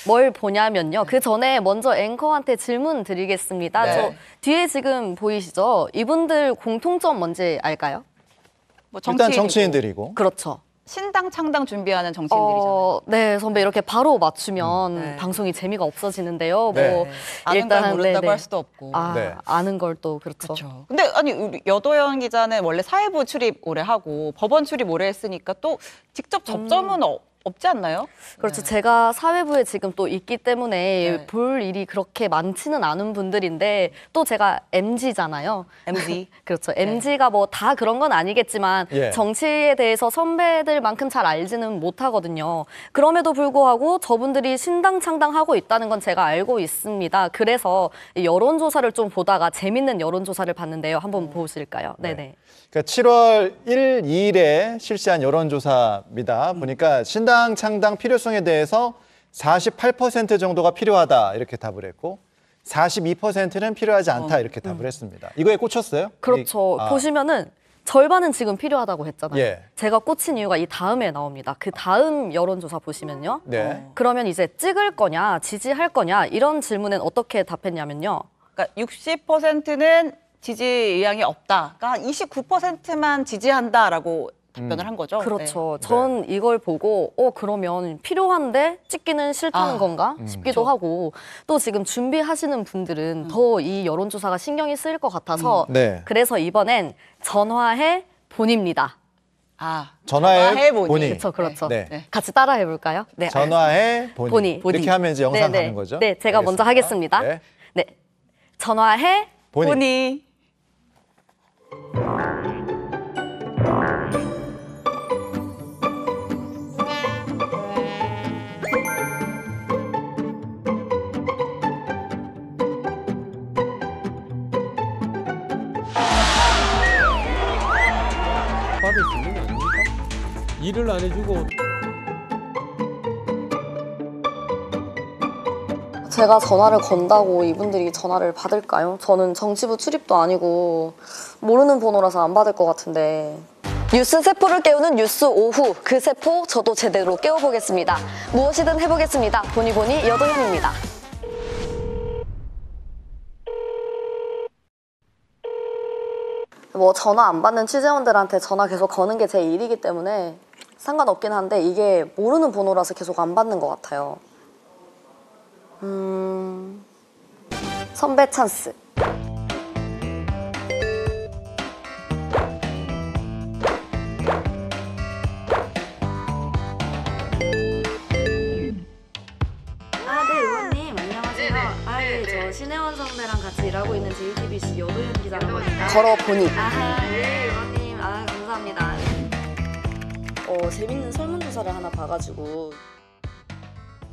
뭘 보냐면요. 그 전에 먼저 앵커한테 질문 드리겠습니다. 저 뒤에 지금 보이시죠? 이분들 공통점 뭔지 알까요? 일단 정치인들이고. 그렇죠. 신당 창당 준비하는 정치인들이잖아요. 네, 선배 이렇게 바로 맞추면 방송이 재미가 없어지는데요. 아는 걸 모른다고 할 수도 없고. 아는 걸 또 그렇죠. 근데 아니 우리 여도현 기자는 원래 사회부 출입 오래 하고 법원 출입 오래 했으니까 또 직접 접점은 없지 않나요? 그렇죠. 제가 사회부에 지금 또 있기 때문에 볼 일이 그렇게 많지는 않은 분들인데 또 제가 MZ잖아요. MZ. 그렇죠. MZ가 뭐 다 그런 건 아니겠지만 정치에 대해서 선배들만큼 잘 알지는 못하거든요. 그럼에도 불구하고 저분들이 신당 창당하고 있다는 건 제가 알고 있습니다. 그래서 여론조사를 좀 보다가 재밌는 여론조사를 봤는데요. 한번 보실까요? 네네. 그러니까 7월 1일, 2일에 실시한 여론조사입니다. 보니까 신당 창당 필요성에 대해서 48% 정도가 필요하다 이렇게 답을 했고 42%는 필요하지 않다 이렇게 답을 했습니다. 이거에 꽂혔어요? 그렇죠. 보시면은 절반은 지금 필요하다고 했잖아요. 제가 꽂힌 이유가 이 다음에 나옵니다. 그 다음 여론조사 보시면요. 그러면 이제 찍을 거냐, 지지할 거냐 이런 질문엔 어떻게 답했냐면요. 그러니까 60%는 지지 의향이 없다. 그러니까 29%만 지지한다라고 답변을 한 거죠. 그렇죠. 전 이걸 보고 그러면 필요한데 찍기는 싫다는 건가 싶기도 하고 또 지금 준비하시는 분들은 더 이 여론조사가 신경이 쓰일 것 같아서 그래서 이번엔 전화해 본입니다. 전화해 보니. 그렇죠. 같이 따라해 볼까요? 네. 전화해 보니. 이렇게 하면 이제 영상 가는 거죠? 네, 제가 먼저 하겠습니다. 네. 전화해 보니. 일을 안 해주고. 제가 전화를 건다고 이분들이 전화를 받을까요? 저는 정치부 출입도 아니고 모르는 번호라서 안 받을 것 같은데. 뉴스 세포를 깨우는 뉴스 오후, 그 세포 저도 제대로 깨워보겠습니다. 무엇이든 해보겠습니다. 보니 여도현입니다. 뭐 전화 안 받는 취재원들한테 전화 계속 거는 게 제 일이기 때문에 상관없긴 한데 이게 모르는 번호라서 계속 안 받는 것 같아요. 선배 찬스. 의원님 안녕하세요. 저 신혜원 선배랑 같이 일하고 있는 JTBC 여도현 기자라고 합니다. 걸어보니. 네, 의원님. 감사합니다. 재밌는 설문조사를 하나 봐가지고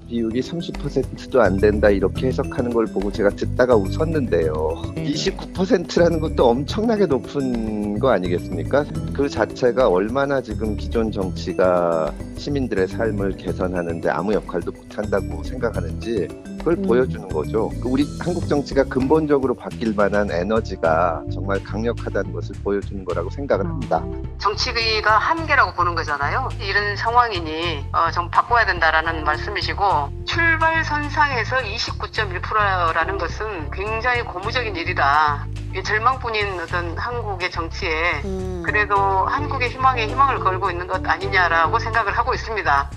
비율이 30%도 안 된다 이렇게 해석하는 걸 보고 제가 듣다가 웃었는데요. 29%라는 것도 엄청나게 높은 거 아니겠습니까? 그 자체가 얼마나 지금 기존 정치가 시민들의 삶을 개선하는데 아무 역할도 못한다고 생각하는지 그걸 보여주는 거죠. 우리 한국 정치가 근본적으로 바뀔 만한 에너지가 정말 강력하다는 것을 보여주는 거라고 생각을 합니다. 정치가 한계라고 보는 거잖아요. 이런 상황이니 좀 바꿔야 된다라는 말씀이시고 출발선상에서 29.1%라는 것은 굉장히 고무적인 일이다. 절망뿐인 어떤 한국의 정치에 그래도 한국의 희망에 희망을 걸고 있는 것 아니냐라고 생각을 하고 있습니다.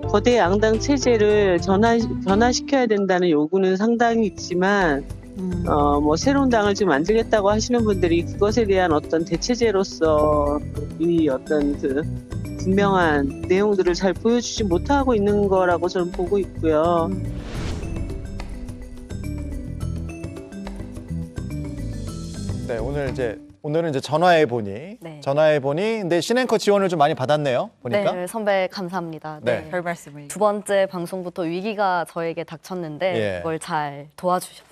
거대 양당 체제를 변화시켜야 된다는 요구는 상당히 있지만 새로운 당을 좀 만들겠다고 하시는 분들이 그것에 대한 어떤 대체제로서 이 어떤 그 분명한 내용들을 잘 보여주지 못하고 있는 거라고 저는 보고 있고요. 네, 오늘은 이제 전화해보니 근데 신앵커 지원을 좀 많이 받았네요. 보니까. 네, 선배 감사합니다. 네. 별 말씀을. 두 번째 방송부터 위기가 저에게 닥쳤는데 그걸 잘 도와주셨습니다.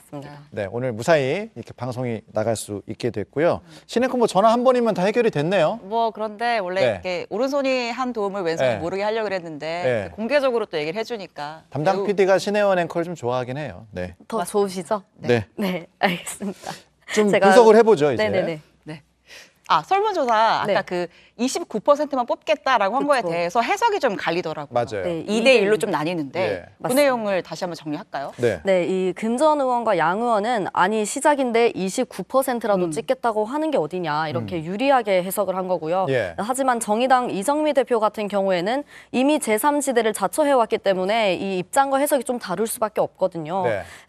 네, 오늘 무사히 이렇게 방송이 나갈 수 있게 됐고요. 신앵커 뭐 전화 한 번이면 다 해결이 됐네요. 뭐 그런데 원래 이렇게 오른손이 한 도움을 왼손이 모르게 하려고 그랬는데 공개적으로 또 얘기를 해주니까 담당 PD가 신혜원 앵커를 좀 좋아하긴 해요. 네. 더 좋으시죠? 네. 네, 알겠습니다. 좀 분석을 해보죠, 이제. 네네네. 설문조사 아까 그 29%만 뽑겠다라고 한 거에 대해서 해석이 좀 갈리더라고요. 맞아요. 네, 2대1로 좀 나뉘는데 그 내용을 다시 한번 정리할까요? 네, 이 금전 의원과 양 의원은 아니 시작인데 29%라도 찍겠다고 하는 게 어디냐 이렇게 유리하게 해석을 한 거고요. 하지만 정의당 이정미 대표 같은 경우에는 이미 제3지대를 자처해왔기 때문에 이 입장과 해석이 좀 다를 수밖에 없거든요.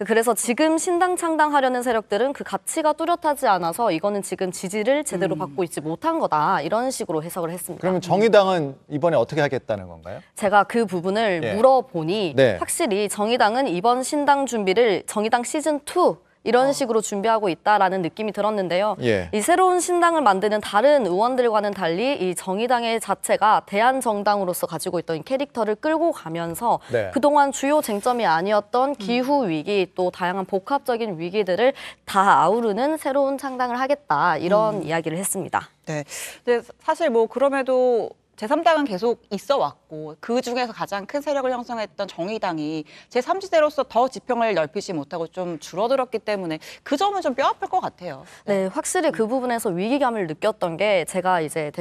그래서 지금 신당 창당하려는 세력들은 그 가치가 뚜렷하지 않아서 이거는 지금 지지를 제대로 받고 있지 못한 거다 이런 식으로 해석을 했습니다. 그러면 정의당은 이번에 어떻게 하겠다는 건가요? 제가 그 부분을 물어보니 확실히 정의당은 이번 신당 준비를 정의당 시즌2 이런 식으로 준비하고 있다라는 느낌이 들었는데요. 이 새로운 신당을 만드는 다른 의원들과는 달리 이 정의당의 자체가 대한정당으로서 가지고 있던 캐릭터를 끌고 가면서 그동안 주요 쟁점이 아니었던 기후 위기 또 다양한 복합적인 위기들을 다 아우르는 새로운 창당을 하겠다 이런 이야기를 했습니다. 네. 근데 사실 뭐 그럼에도 제3당은 계속 있어 왔고 그 중에서 가장 큰 세력을 형성했던 정의당이 제3지대로서 더 지평을 넓히지 못하고 좀 줄어들었기 때문에 그 점은 좀 뼈아플 것 같아요. 네, 확실히 그 부분에서 위기감을 느꼈던 게 제가 이제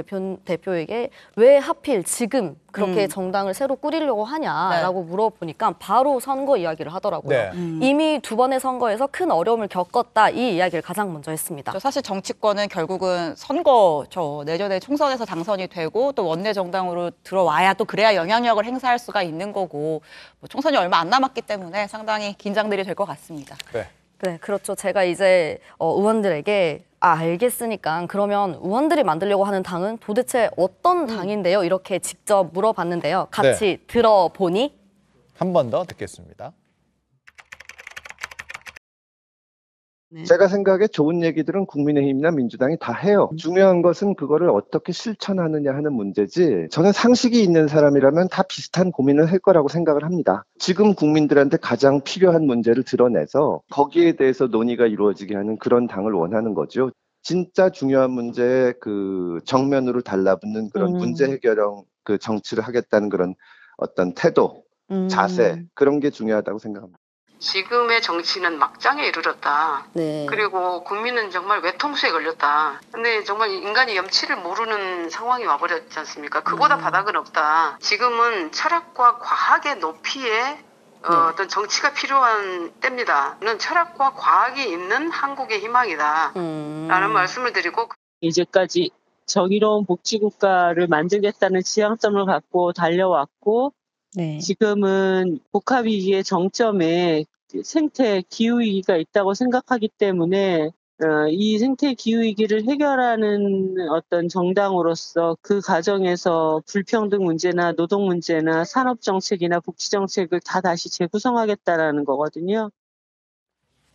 대표에게 왜 하필 지금 그렇게 정당을 새로 꾸리려고 하냐라고 물어보니까 바로 선거 이야기를 하더라고요. 이미 두 번의 선거에서 큰 어려움을 겪었다 이 이야기를 가장 먼저 했습니다. 사실 정치권은 결국은 선거죠. 내년에 총선에서 당선이 되고 또 원내 정당으로 들어와야 또 그래야 영향력을 행사할 수가 있는 거고 뭐 총선이 얼마 안 남았기 때문에 상당히 긴장들이 될 것 같습니다. 네, 그렇죠. 제가 이제 의원들에게 알겠으니까 그러면 의원들이 만들려고 하는 당은 도대체 어떤 당인데요? 이렇게 직접 물어봤는데요. 같이 들어보니 한 번 더 듣겠습니다. 제가 생각에 좋은 얘기들은 국민의힘이나 민주당이 다 해요. 중요한 것은 그거를 어떻게 실천하느냐 하는 문제지 저는 상식이 있는 사람이라면 다 비슷한 고민을 할 거라고 생각을 합니다. 지금 국민들한테 가장 필요한 문제를 드러내서 거기에 대해서 논의가 이루어지게 하는 그런 당을 원하는 거죠. 진짜 중요한 문제에 그 정면으로 달라붙는 그런 문제 해결형 그 정치를 하겠다는 그런 어떤 태도, 자세 그런 게 중요하다고 생각합니다. 지금의 정치는 막장에 이르렀다. 그리고 국민은 정말 외통수에 걸렸다. 근데 정말 인간이 염치를 모르는 상황이 와버렸지 않습니까? 그보다 바닥은 없다. 지금은 철학과 과학의 높이에 어떤 정치가 필요한 때입니다. 는 철학과 과학이 있는 한국의 희망이다. 라는 말씀을 드리고 이제까지 정의로운 복지국가를 만들겠다는 지향점을 갖고 달려왔고 지금은 복합위기의 정점에 생태 기후위기가 있다고 생각하기 때문에 이 생태 기후위기를 해결하는 어떤 정당으로서 그 과정에서 불평등 문제나 노동 문제나 산업 정책이나 복지 정책을 다 다시 재구성하겠다라는 거거든요.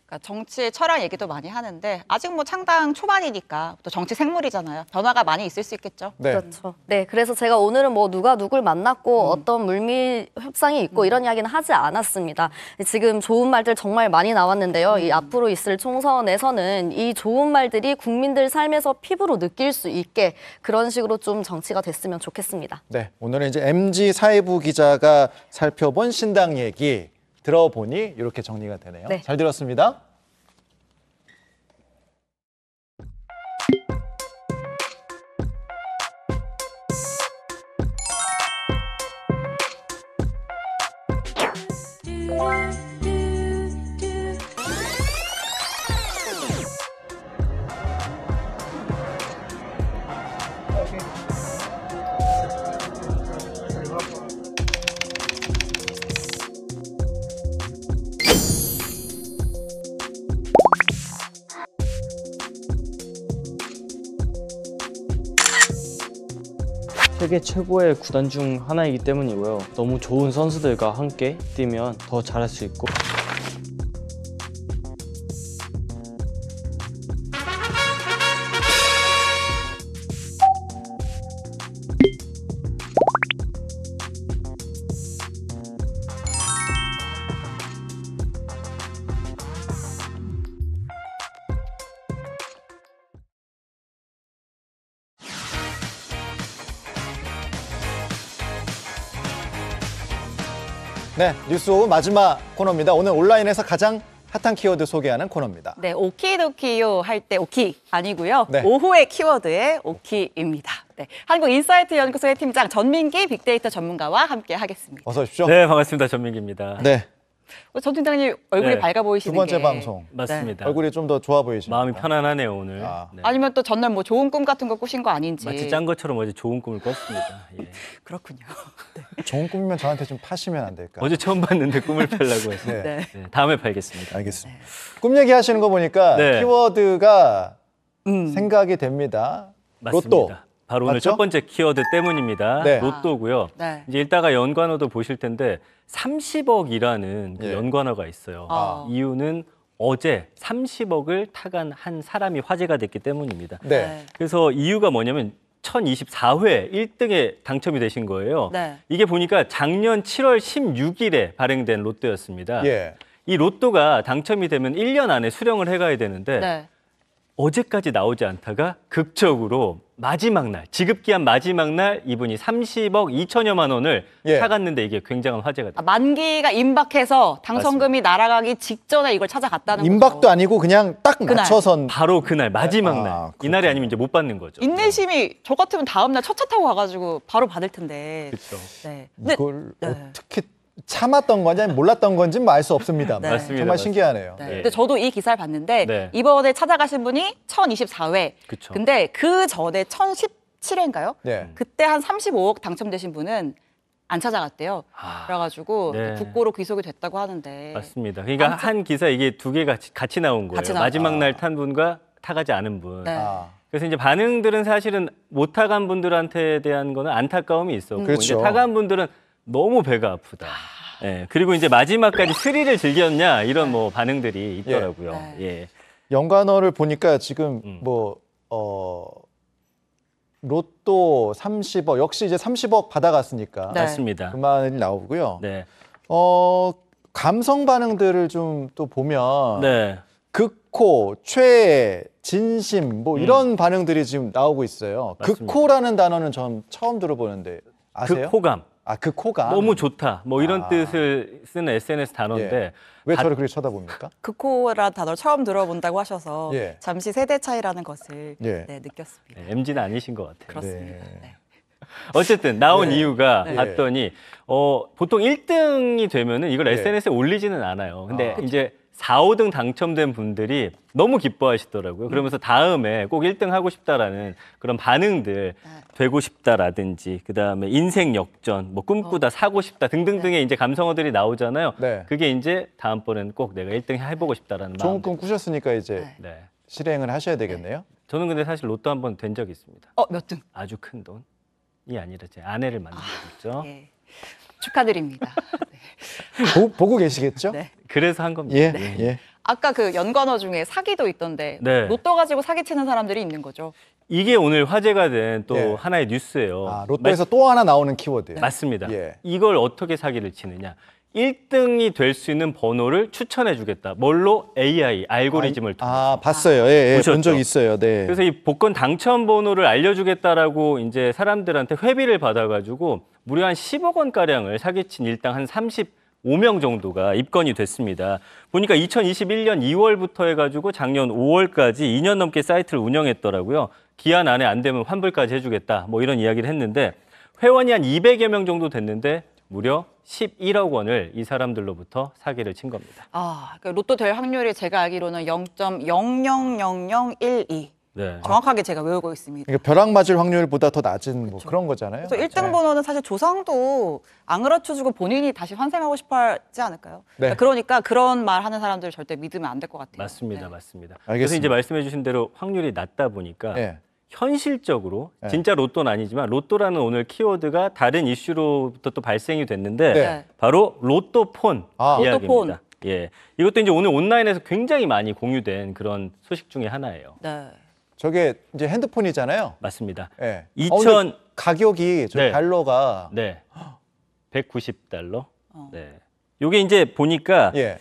그러니까 정치의 철학 얘기도 많이 하는데 아직 뭐 창당 초반이니까 또 정치 생물이잖아요. 변화가 많이 있을 수 있겠죠. 그렇죠. 네, 그래서 제가 오늘은 뭐 누가 누굴 만났고 어떤 물밑 협상이 있고 이런 이야기는 하지 않았습니다. 지금 좋은 말들 정말 많이 나왔는데요. 이 앞으로 있을 총선에서는 이 좋은 말들이 국민들 삶에서 피부로 느낄 수 있게 그런 식으로 좀 정치가 됐으면 좋겠습니다. 네, 오늘은 이제 MG 사회부 기자가 살펴본 신당 얘기 들어보니 이렇게 정리가 되네요. 잘 들었습니다. 세계 최고의 구단 중 하나이기 때문이고요. 너무 좋은 선수들과 함께 뛰면 더 잘할 수 있고 네, 뉴스오브 마지막 코너입니다. 오늘 온라인에서 가장 핫한 키워드 소개하는 코너입니다. 네, 오키도키요 할 때 오키 아니고요. 오후의 키워드의 오키입니다. 네, 한국인사이트 연구소의 팀장 전민기 빅데이터 전문가와 함께 하겠습니다. 어서 오십시오. 네, 반갑습니다. 전민기입니다. 네. 전 팀장님 얼굴이 밝아 보이시는 두 번째 게. 방송. 맞습니다. 얼굴이 좀 더 좋아 보이십니다. 마음이 편안하네요, 오늘. 아니면 또 전날 뭐 좋은 꿈 같은 거 꾸신 거 아닌지. 마치 짠 것처럼 어제 좋은 꿈을 꿨습니다. 예. 그렇군요. 좋은 꿈이면 저한테 좀 파시면 안 될까요? 어제 처음 봤는데 꿈을 팔라고 해서. 네. 네, 다음에 팔겠습니다. 알겠습니다. 꿈 얘기하시는 거 보니까 키워드가 생각이 됩니다. 맞습니다. 로또. 바로 오늘 맞죠? 첫 번째 키워드 때문입니다. 네. 로또고요. 네. 이제 읽다가 연관어도 보실 텐데 30억이라는 그 연관어가 있어요. 이유는 어제 30억을 타간 한 사람이 화제가 됐기 때문입니다. 네. 그래서 이유가 뭐냐면 1024회 1등에 당첨이 되신 거예요. 네. 이게 보니까 작년 7월 16일에 발행된 로또였습니다. 예. 이 로또가 당첨이 되면 1년 안에 수령을 해가야 되는데 어제까지 나오지 않다가 극적으로 마지막 날, 지급기한 마지막 날 이분이 30억 2천여만 원을 타갔는데 이게 굉장한 화제가 됐습니다. 만기가 임박해서 당선금이 날아가기 직전에 이걸 찾아갔다는 거죠. 임박도 아니고 그냥 딱 그날. 맞춰선. 바로 그날 마지막 날. 이날이 아니면 이제 못 받는 거죠. 인내심이 저 같으면 다음 날 첫 차 타고 가가지고 바로 받을 텐데. 그렇죠. 네. 이걸 어떻게 참았던 건지 아니면 몰랐던 건지는 알 수 없습니다만 맞습니다. 정말 신기하네요. 네. 근데 저도 이 기사를 봤는데 이번에 찾아가신 분이 1024회. 그쵸. 근데 그 전에 1017회인가요? 네. 그때 한 35억 당첨되신 분은 안 찾아갔대요. 그래가지고 네. 국고로 귀속이 됐다고 하는데. 맞습니다. 그러니까 한 기사 이게 두 개가 같이 나온 거예요. 같이 나왔죠. 마지막 날 탄 분과 타가지 않은 분. 네. 그래서 이제 반응들은 사실은 못 타간 분들한테 대한 거는 안타까움이 있었고 그렇죠. 이제 타간 분들은 너무 배가 아프다. 예. 그리고 이제 마지막까지 스릴을 즐겼냐 이런 뭐 반응들이 있더라고요. 예. 연관어를 보니까 지금 로또 30억 역시 이제 30억 받아갔으니까 맞습니다. 그 말이 나오고요. 네. 감성 반응들을 좀 또 보면 네. 극호, 최애, 진심 뭐 이런 반응들이 지금 나오고 있어요. 맞습니다. 극호라는 단어는 전 처음 들어보는데 아세요? 극호감. 극호감. 너무 좋다. 뭐 이런 뜻을 쓰는 SNS 단어인데 예. 왜 저를 그렇게 쳐다봅니까? 극호라는 단어를 처음 들어본다고 하셔서 예. 잠시 세대 차이라는 것을 예. 느꼈습니다. MZ는 아니신 것 같아요. 그렇습니다. 네. 어쨌든 나온 네. 이유가 네. 봤더니 보통 1등이 되면은 이걸 네. SNS에 올리지는 않아요. 근데 이제 4, 5등 당첨된 분들이 너무 기뻐하시더라고요. 그러면서 다음에 꼭 1등 하고 싶다라는 그런 반응들, 되고 싶다라든지 그다음에 인생 역전, 뭐 꿈꾸다, 사고 싶다 등등등의 이제 감성어들이 나오잖아요. 네. 그게 이제 다음번에는 꼭 내가 1등 해보고 싶다라는 마음. 좋은 꿈 꾸셨으니까 이제 네. 실행을 하셔야 되겠네요. 저는 근데 사실 로또 한 번 된 적이 있습니다. 몇 등? 아주 큰 돈이 아니라 제 아내를 만난 적 있죠. 예. 축하드립니다. 보고 계시겠죠? 네. 그래서 한 겁니다. 예. 네. 예. 아까 그 연관어 중에 사기도 있던데 네. 로또 가지고 사기치는 사람들이 있는 거죠. 이게 오늘 화제가 된 또 예. 하나의 뉴스예요. 로또에서 또 하나 나오는 키워드예요. 맞습니다. 예. 이걸 어떻게 사기를 치느냐. 1등이 될 수 있는 번호를 추천해 주겠다. 뭘로? AI, 알고리즘을 통해서. 봤어요. 예, 보셨죠? 본 적 있어요. 네. 그래서 이 복권 당첨 번호를 알려주겠다라고 이제 사람들한테 회비를 받아가지고 무려 한 10억 원가량을 사기친 일당 한 35명 정도가 입건이 됐습니다. 보니까 2021년 2월부터 해가지고 작년 5월까지 2년 넘게 사이트를 운영했더라고요. 기한 안에 안 되면 환불까지 해주겠다. 뭐 이런 이야기를 했는데 회원이 한 200여 명 정도 됐는데 무려 11억 원을 이 사람들로부터 사기를 친 겁니다. 그러니까 로또 될 확률이 제가 알기로는 0.000012. 네. 정확하게 제가 외우고 있습니다. 그러니까 벼락 맞을 확률보다 더 낮은 뭐 그런 거잖아요. 그래서 1등 번호는 사실 조상도 앙으러쳐주고 본인이 다시 환생하고 싶어 하지 않을까요? 네. 그러니까 그런 말 하는 사람들 절대 믿으면 안 될 것 같아요. 맞습니다. 맞습니다. 알겠습니다. 그래서 이제 말씀해 주신 대로 확률이 낮다 보니까 예. 현실적으로 네. 진짜 로또는 아니지만 로또라는 오늘 키워드가 다른 이슈로부터 또 발생이 됐는데 네. 바로 로또폰 이야기입니다. 로또폰. 예, 이것도 이제 오늘 온라인에서 굉장히 많이 공유된 그런 소식 중에 하나예요. 네. 저게 이제 핸드폰이잖아요. 맞습니다. 예. 2000 가격이 저 네. 달러가 네. 190달러. 네. 요게 이제 보니까 예.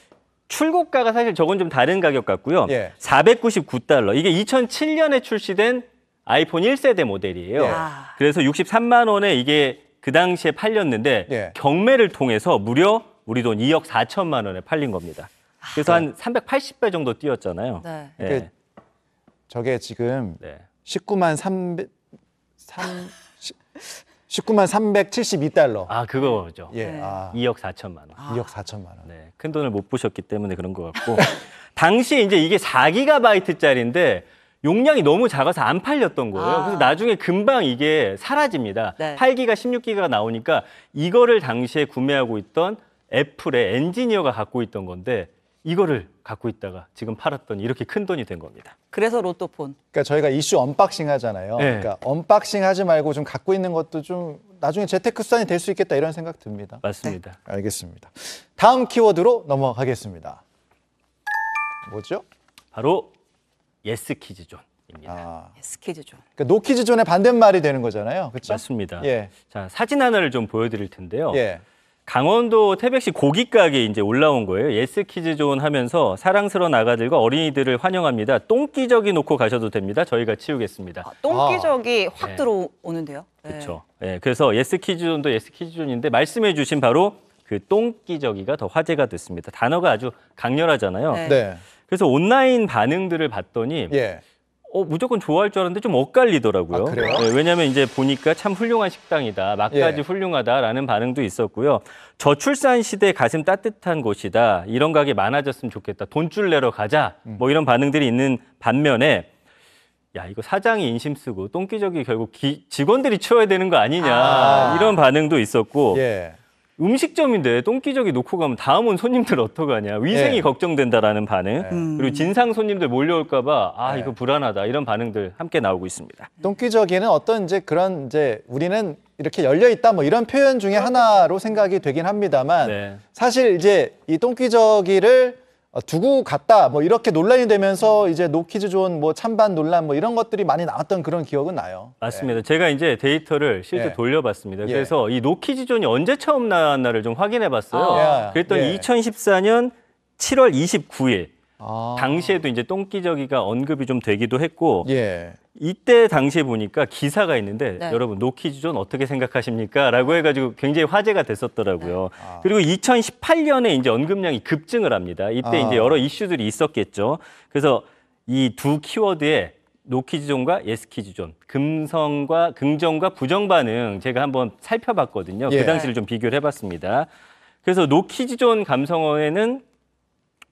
출고가가 사실 저건 좀 다른 가격 같고요. 예. 499달러. 이게 2007년에 출시된 아이폰 1세대 모델이에요. 예. 그래서 63만 원에 이게 그 당시에 팔렸는데 예. 경매를 통해서 무려 우리 돈 2억 4천만 원에 팔린 겁니다. 그래서 한 380배 정도 뛰었잖아요. 네. 그 저게 지금 네. 19만 372달러. 그거죠. 예. 네. 2억 4천만 원. 2억 4천만 원. 네, 큰 돈을 못 보셨기 때문에 그런 것 같고 당시에 이제 이게 4기가바이트짜리인데 용량이 너무 작아서 안 팔렸던 거예요. 그래서 나중에 금방 이게 사라집니다. 네. 8기가, 16기가가 나오니까 이거를 당시에 구매하고 있던 애플의 엔지니어가 갖고 있던 건데 이거를 갖고 있다가 지금 팔았더니 이렇게 큰 돈이 된 겁니다. 그래서 로또폰. 그러니까 저희가 이슈 언박싱 하잖아요. 네. 그러니까 언박싱 하지 말고 좀 갖고 있는 것도 좀 나중에 재테크 수단이 될 수 있겠다 이런 생각 듭니다. 맞습니다. 네. 알겠습니다. 다음 키워드로 넘어가겠습니다. 뭐죠? 바로 예스키즈존입니다. 예스키즈존. 그러니까 노키즈존의 반대말이 되는 거잖아요. 그렇죠? 맞습니다. 예. 자, 사진 하나를 좀 보여드릴 텐데요. 예. 강원도 태백시 고기 가게에 이제 올라온 거예요. 예스키즈존 하면서 사랑스러운 아가들과 어린이들을 환영합니다. 똥기저귀 놓고 가셔도 됩니다. 저희가 치우겠습니다. 똥기저귀 확 들어오는데요. 네. 그렇죠. 예, 그래서 예스키즈존도 예스키즈존인데 말씀해주신 바로 그 똥기저귀가 더 화제가 됐습니다. 단어가 아주 강렬하잖아요. 네. 그래서 온라인 반응들을 봤더니 예. 무조건 좋아할 줄 알았는데 좀 엇갈리더라고요. 그래요? 네, 왜냐하면 이제 보니까 참 훌륭한 식당이다, 맛까지 예. 훌륭하다라는 반응도 있었고요. 저출산 시대 가슴 따뜻한 곳이다, 이런 가게 많아졌으면 좋겠다, 돈줄 내러 가자, 뭐 이런 반응들이 있는 반면에 야, 이거 사장이 인심 쓰고 똥기저귀 결국 직원들이 치워야 되는 거 아니냐, 이런 반응도 있었고 예. 음식점인데 똥기저귀 놓고 가면 다음 온 손님들 어떡하냐, 위생이 예. 걱정된다라는 반응, 그리고 진상 손님들 몰려올까 봐 예. 이거 불안하다, 이런 반응들 함께 나오고 있습니다. 똥기저귀는 어떤 이제 그런 이제 우리는 이렇게 열려 있다 뭐 이런 표현 중에 하나로 생각이 되긴 합니다만 네. 사실 이제 이 똥기저귀를 두고 갔다 뭐 이렇게 논란이 되면서 이제 노키즈존 뭐 찬반 논란 뭐 이런 것들이 많이 나왔던 그런 기억은 나요. 맞습니다. 제가 이제 데이터를 실제 예. 돌려봤습니다. 예. 그래서 이 노키즈존이 언제 처음 나왔나를 좀 확인해봤어요. 예. 그랬더니 예. 2014년 7월 29일 당시에도 이제 똥기저귀가 언급이 좀 되기도 했고 예. 이때 당시에 보니까 기사가 있는데 네. 여러분 노키즈존 어떻게 생각하십니까? 라고 해가지고 굉장히 화제가 됐었더라고요. 그리고 2018년에 이제 언급량이 급증을 합니다. 이때 이제 여러 이슈들이 있었겠죠. 그래서 이 두 키워드에 노키즈존과 예스키즈존, 긍정과 부정 반응 제가 한번 살펴봤거든요. 예. 그 당시를 좀 비교를 해봤습니다. 그래서 노키즈존 감성어에는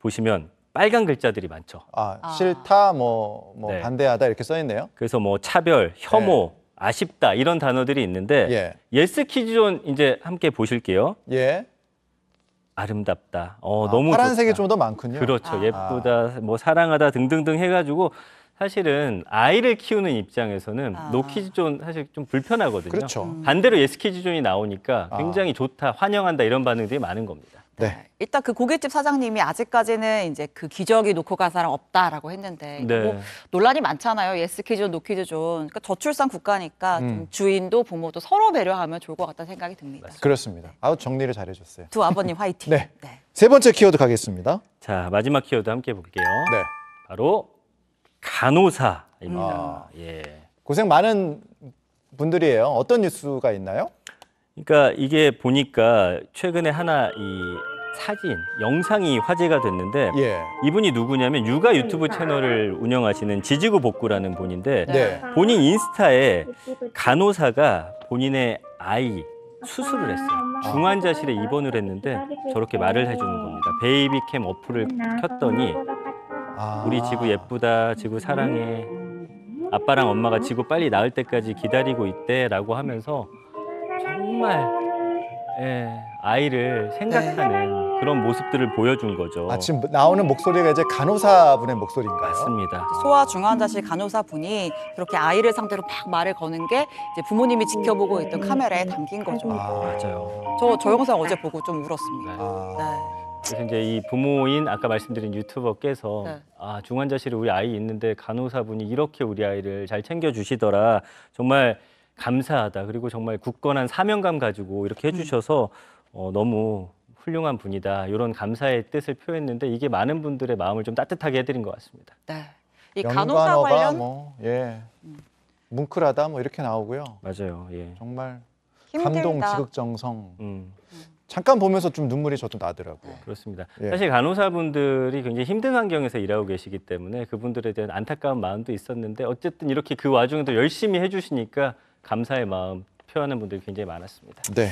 보시면 빨간 글자들이 많죠. 싫다, 뭐 네. 반대하다 이렇게 써 있네요. 그래서 뭐 차별, 혐오, 아쉽다 이런 단어들이 있는데 예스키즈존 이제 함께 보실게요. 예. 아름답다. 너무 파란색이 좋다. 좀 더 많군요. 그렇죠. 예쁘다, 뭐 사랑하다 등등등 해가지고 사실은 아이를 키우는 입장에서는 노키즈존 사실 좀 불편하거든요. 그렇죠. 반대로 예스키즈존이 나오니까 굉장히 좋다, 환영한다 이런 반응들이 많은 겁니다. 네. 일단 그 고깃집 사장님이 아직까지는 이제 그 기저귀 놓고 간 사람 없다라고 했는데 네. 뭐 논란이 많잖아요. 예스키즈존, 노키즈존. 그러니까 저출산 국가니까 좀 주인도 부모도 서로 배려하면 좋을 것 같다는 생각이 듭니다. 그렇습니다. 아우 정리를 잘해줬어요. 두 아버님 화이팅. 네. 세 번째 키워드 가겠습니다. 자, 마지막 키워드 함께 볼게요. 네. 바로 간호사입니다. 예. 고생 많은 분들이에요. 어떤 뉴스가 있나요? 그러니까 이게 보니까 최근에 하나 이 사진, 영상이 화제가 됐는데 이분이 누구냐면 육아 유튜브 채널을 운영하시는 지지구 복구라는 분인데 본인 인스타에 간호사가 본인의 아이 수술을 했어요. 중환자실에 입원을 했는데 저렇게 말을 해주는 겁니다. 베이비캠 어플을 켰더니 우리 지구 예쁘다, 지구 사랑해, 아빠랑 엄마가 지구 빨리 나을 때까지 기다리고 있대라고 하면서 정말 아이를 생각하는 그런 모습들을 보여준 거죠. 지금 나오는 목소리가 이제 간호사분의 목소리인가요? 맞습니다. 소아 중환자실 간호사분이 그렇게 아이를 상대로 막 말을 거는 게 이제 부모님이 지켜보고 있던 카메라에 담긴 거죠. 맞아요. 저 영상 어제 보고 좀 울었습니다. 그래서 이제 이 부모인 아까 말씀드린 유튜버께서 중환자실에 우리 아이 있는데 간호사분이 이렇게 우리 아이를 잘 챙겨주시더라. 정말 감사하다. 그리고 정말 굳건한 사명감 가지고 이렇게 해주셔서 너무 훌륭한 분이다. 이런 감사의 뜻을 표했는데 이게 많은 분들의 마음을 좀 따뜻하게 해드린 것 같습니다. 네. 이 간호사 관련 뭉클하다 뭐 이렇게 나오고요. 맞아요. 예. 정말 힘들다. 감동, 지극정성. 잠깐 보면서 좀 눈물이 저도 나더라고요. 그렇습니다. 예. 사실 간호사분들이 굉장히 힘든 환경에서 일하고 계시기 때문에 그분들에 대한 안타까운 마음도 있었는데 어쨌든 이렇게 그 와중에도 열심히 해주시니까 감사의 마음 표하는 분들이 굉장히 많았습니다. 네.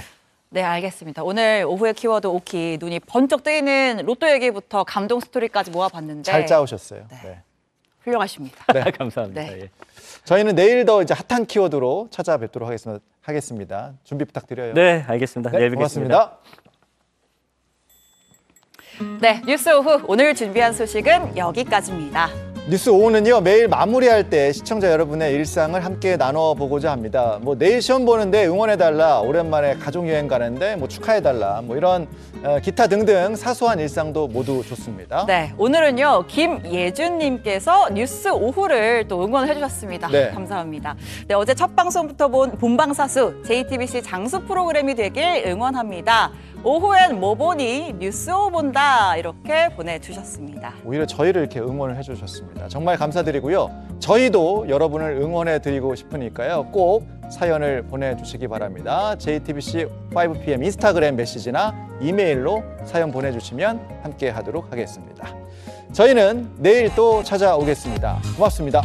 네, 알겠습니다. 오늘 오후의 키워드 오키 눈이 번쩍 뜨이는 로또 얘기부터 감동 스토리까지 모아봤는데 잘 짜오셨어요. 네. 훌륭하십니다. 네. 감사합니다. 네. 예. 저희는 내일 더 이제 핫한 키워드로 찾아뵙도록 하겠습니다. 준비 부탁드려요. 네, 알겠습니다. 네, 내일 뵙겠습니다. 고맙습니다. 네, 뉴스 오후 오늘 준비한 소식은 여기까지입니다. 뉴스 오후는요 매일 마무리할 때 시청자 여러분의 일상을 함께 나눠보고자 합니다. 뭐 내일 시험 보는데 응원해달라, 오랜만에 가족여행 가는데 뭐 축하해달라, 뭐 이런 기타 등등 사소한 일상도 모두 좋습니다. 네, 오늘은요 김예준님께서 뉴스 오후를 또 응원해 주셨습니다. 네. 감사합니다. 네, 어제 첫 방송부터 본 본방사수 JTBC 장수 프로그램이 되길 응원합니다. 오후엔 뭐 보니 뉴스 오 본다 이렇게 보내주셨습니다. 오히려 저희를 이렇게 응원을 해주셨습니다. 정말 감사드리고요. 저희도 여러분을 응원해드리고 싶으니까요. 꼭 사연을 보내주시기 바랍니다. JTBC 5PM 인스타그램 메시지나 이메일로 사연 보내주시면 함께 하도록 하겠습니다. 저희는 내일 또 찾아오겠습니다. 고맙습니다.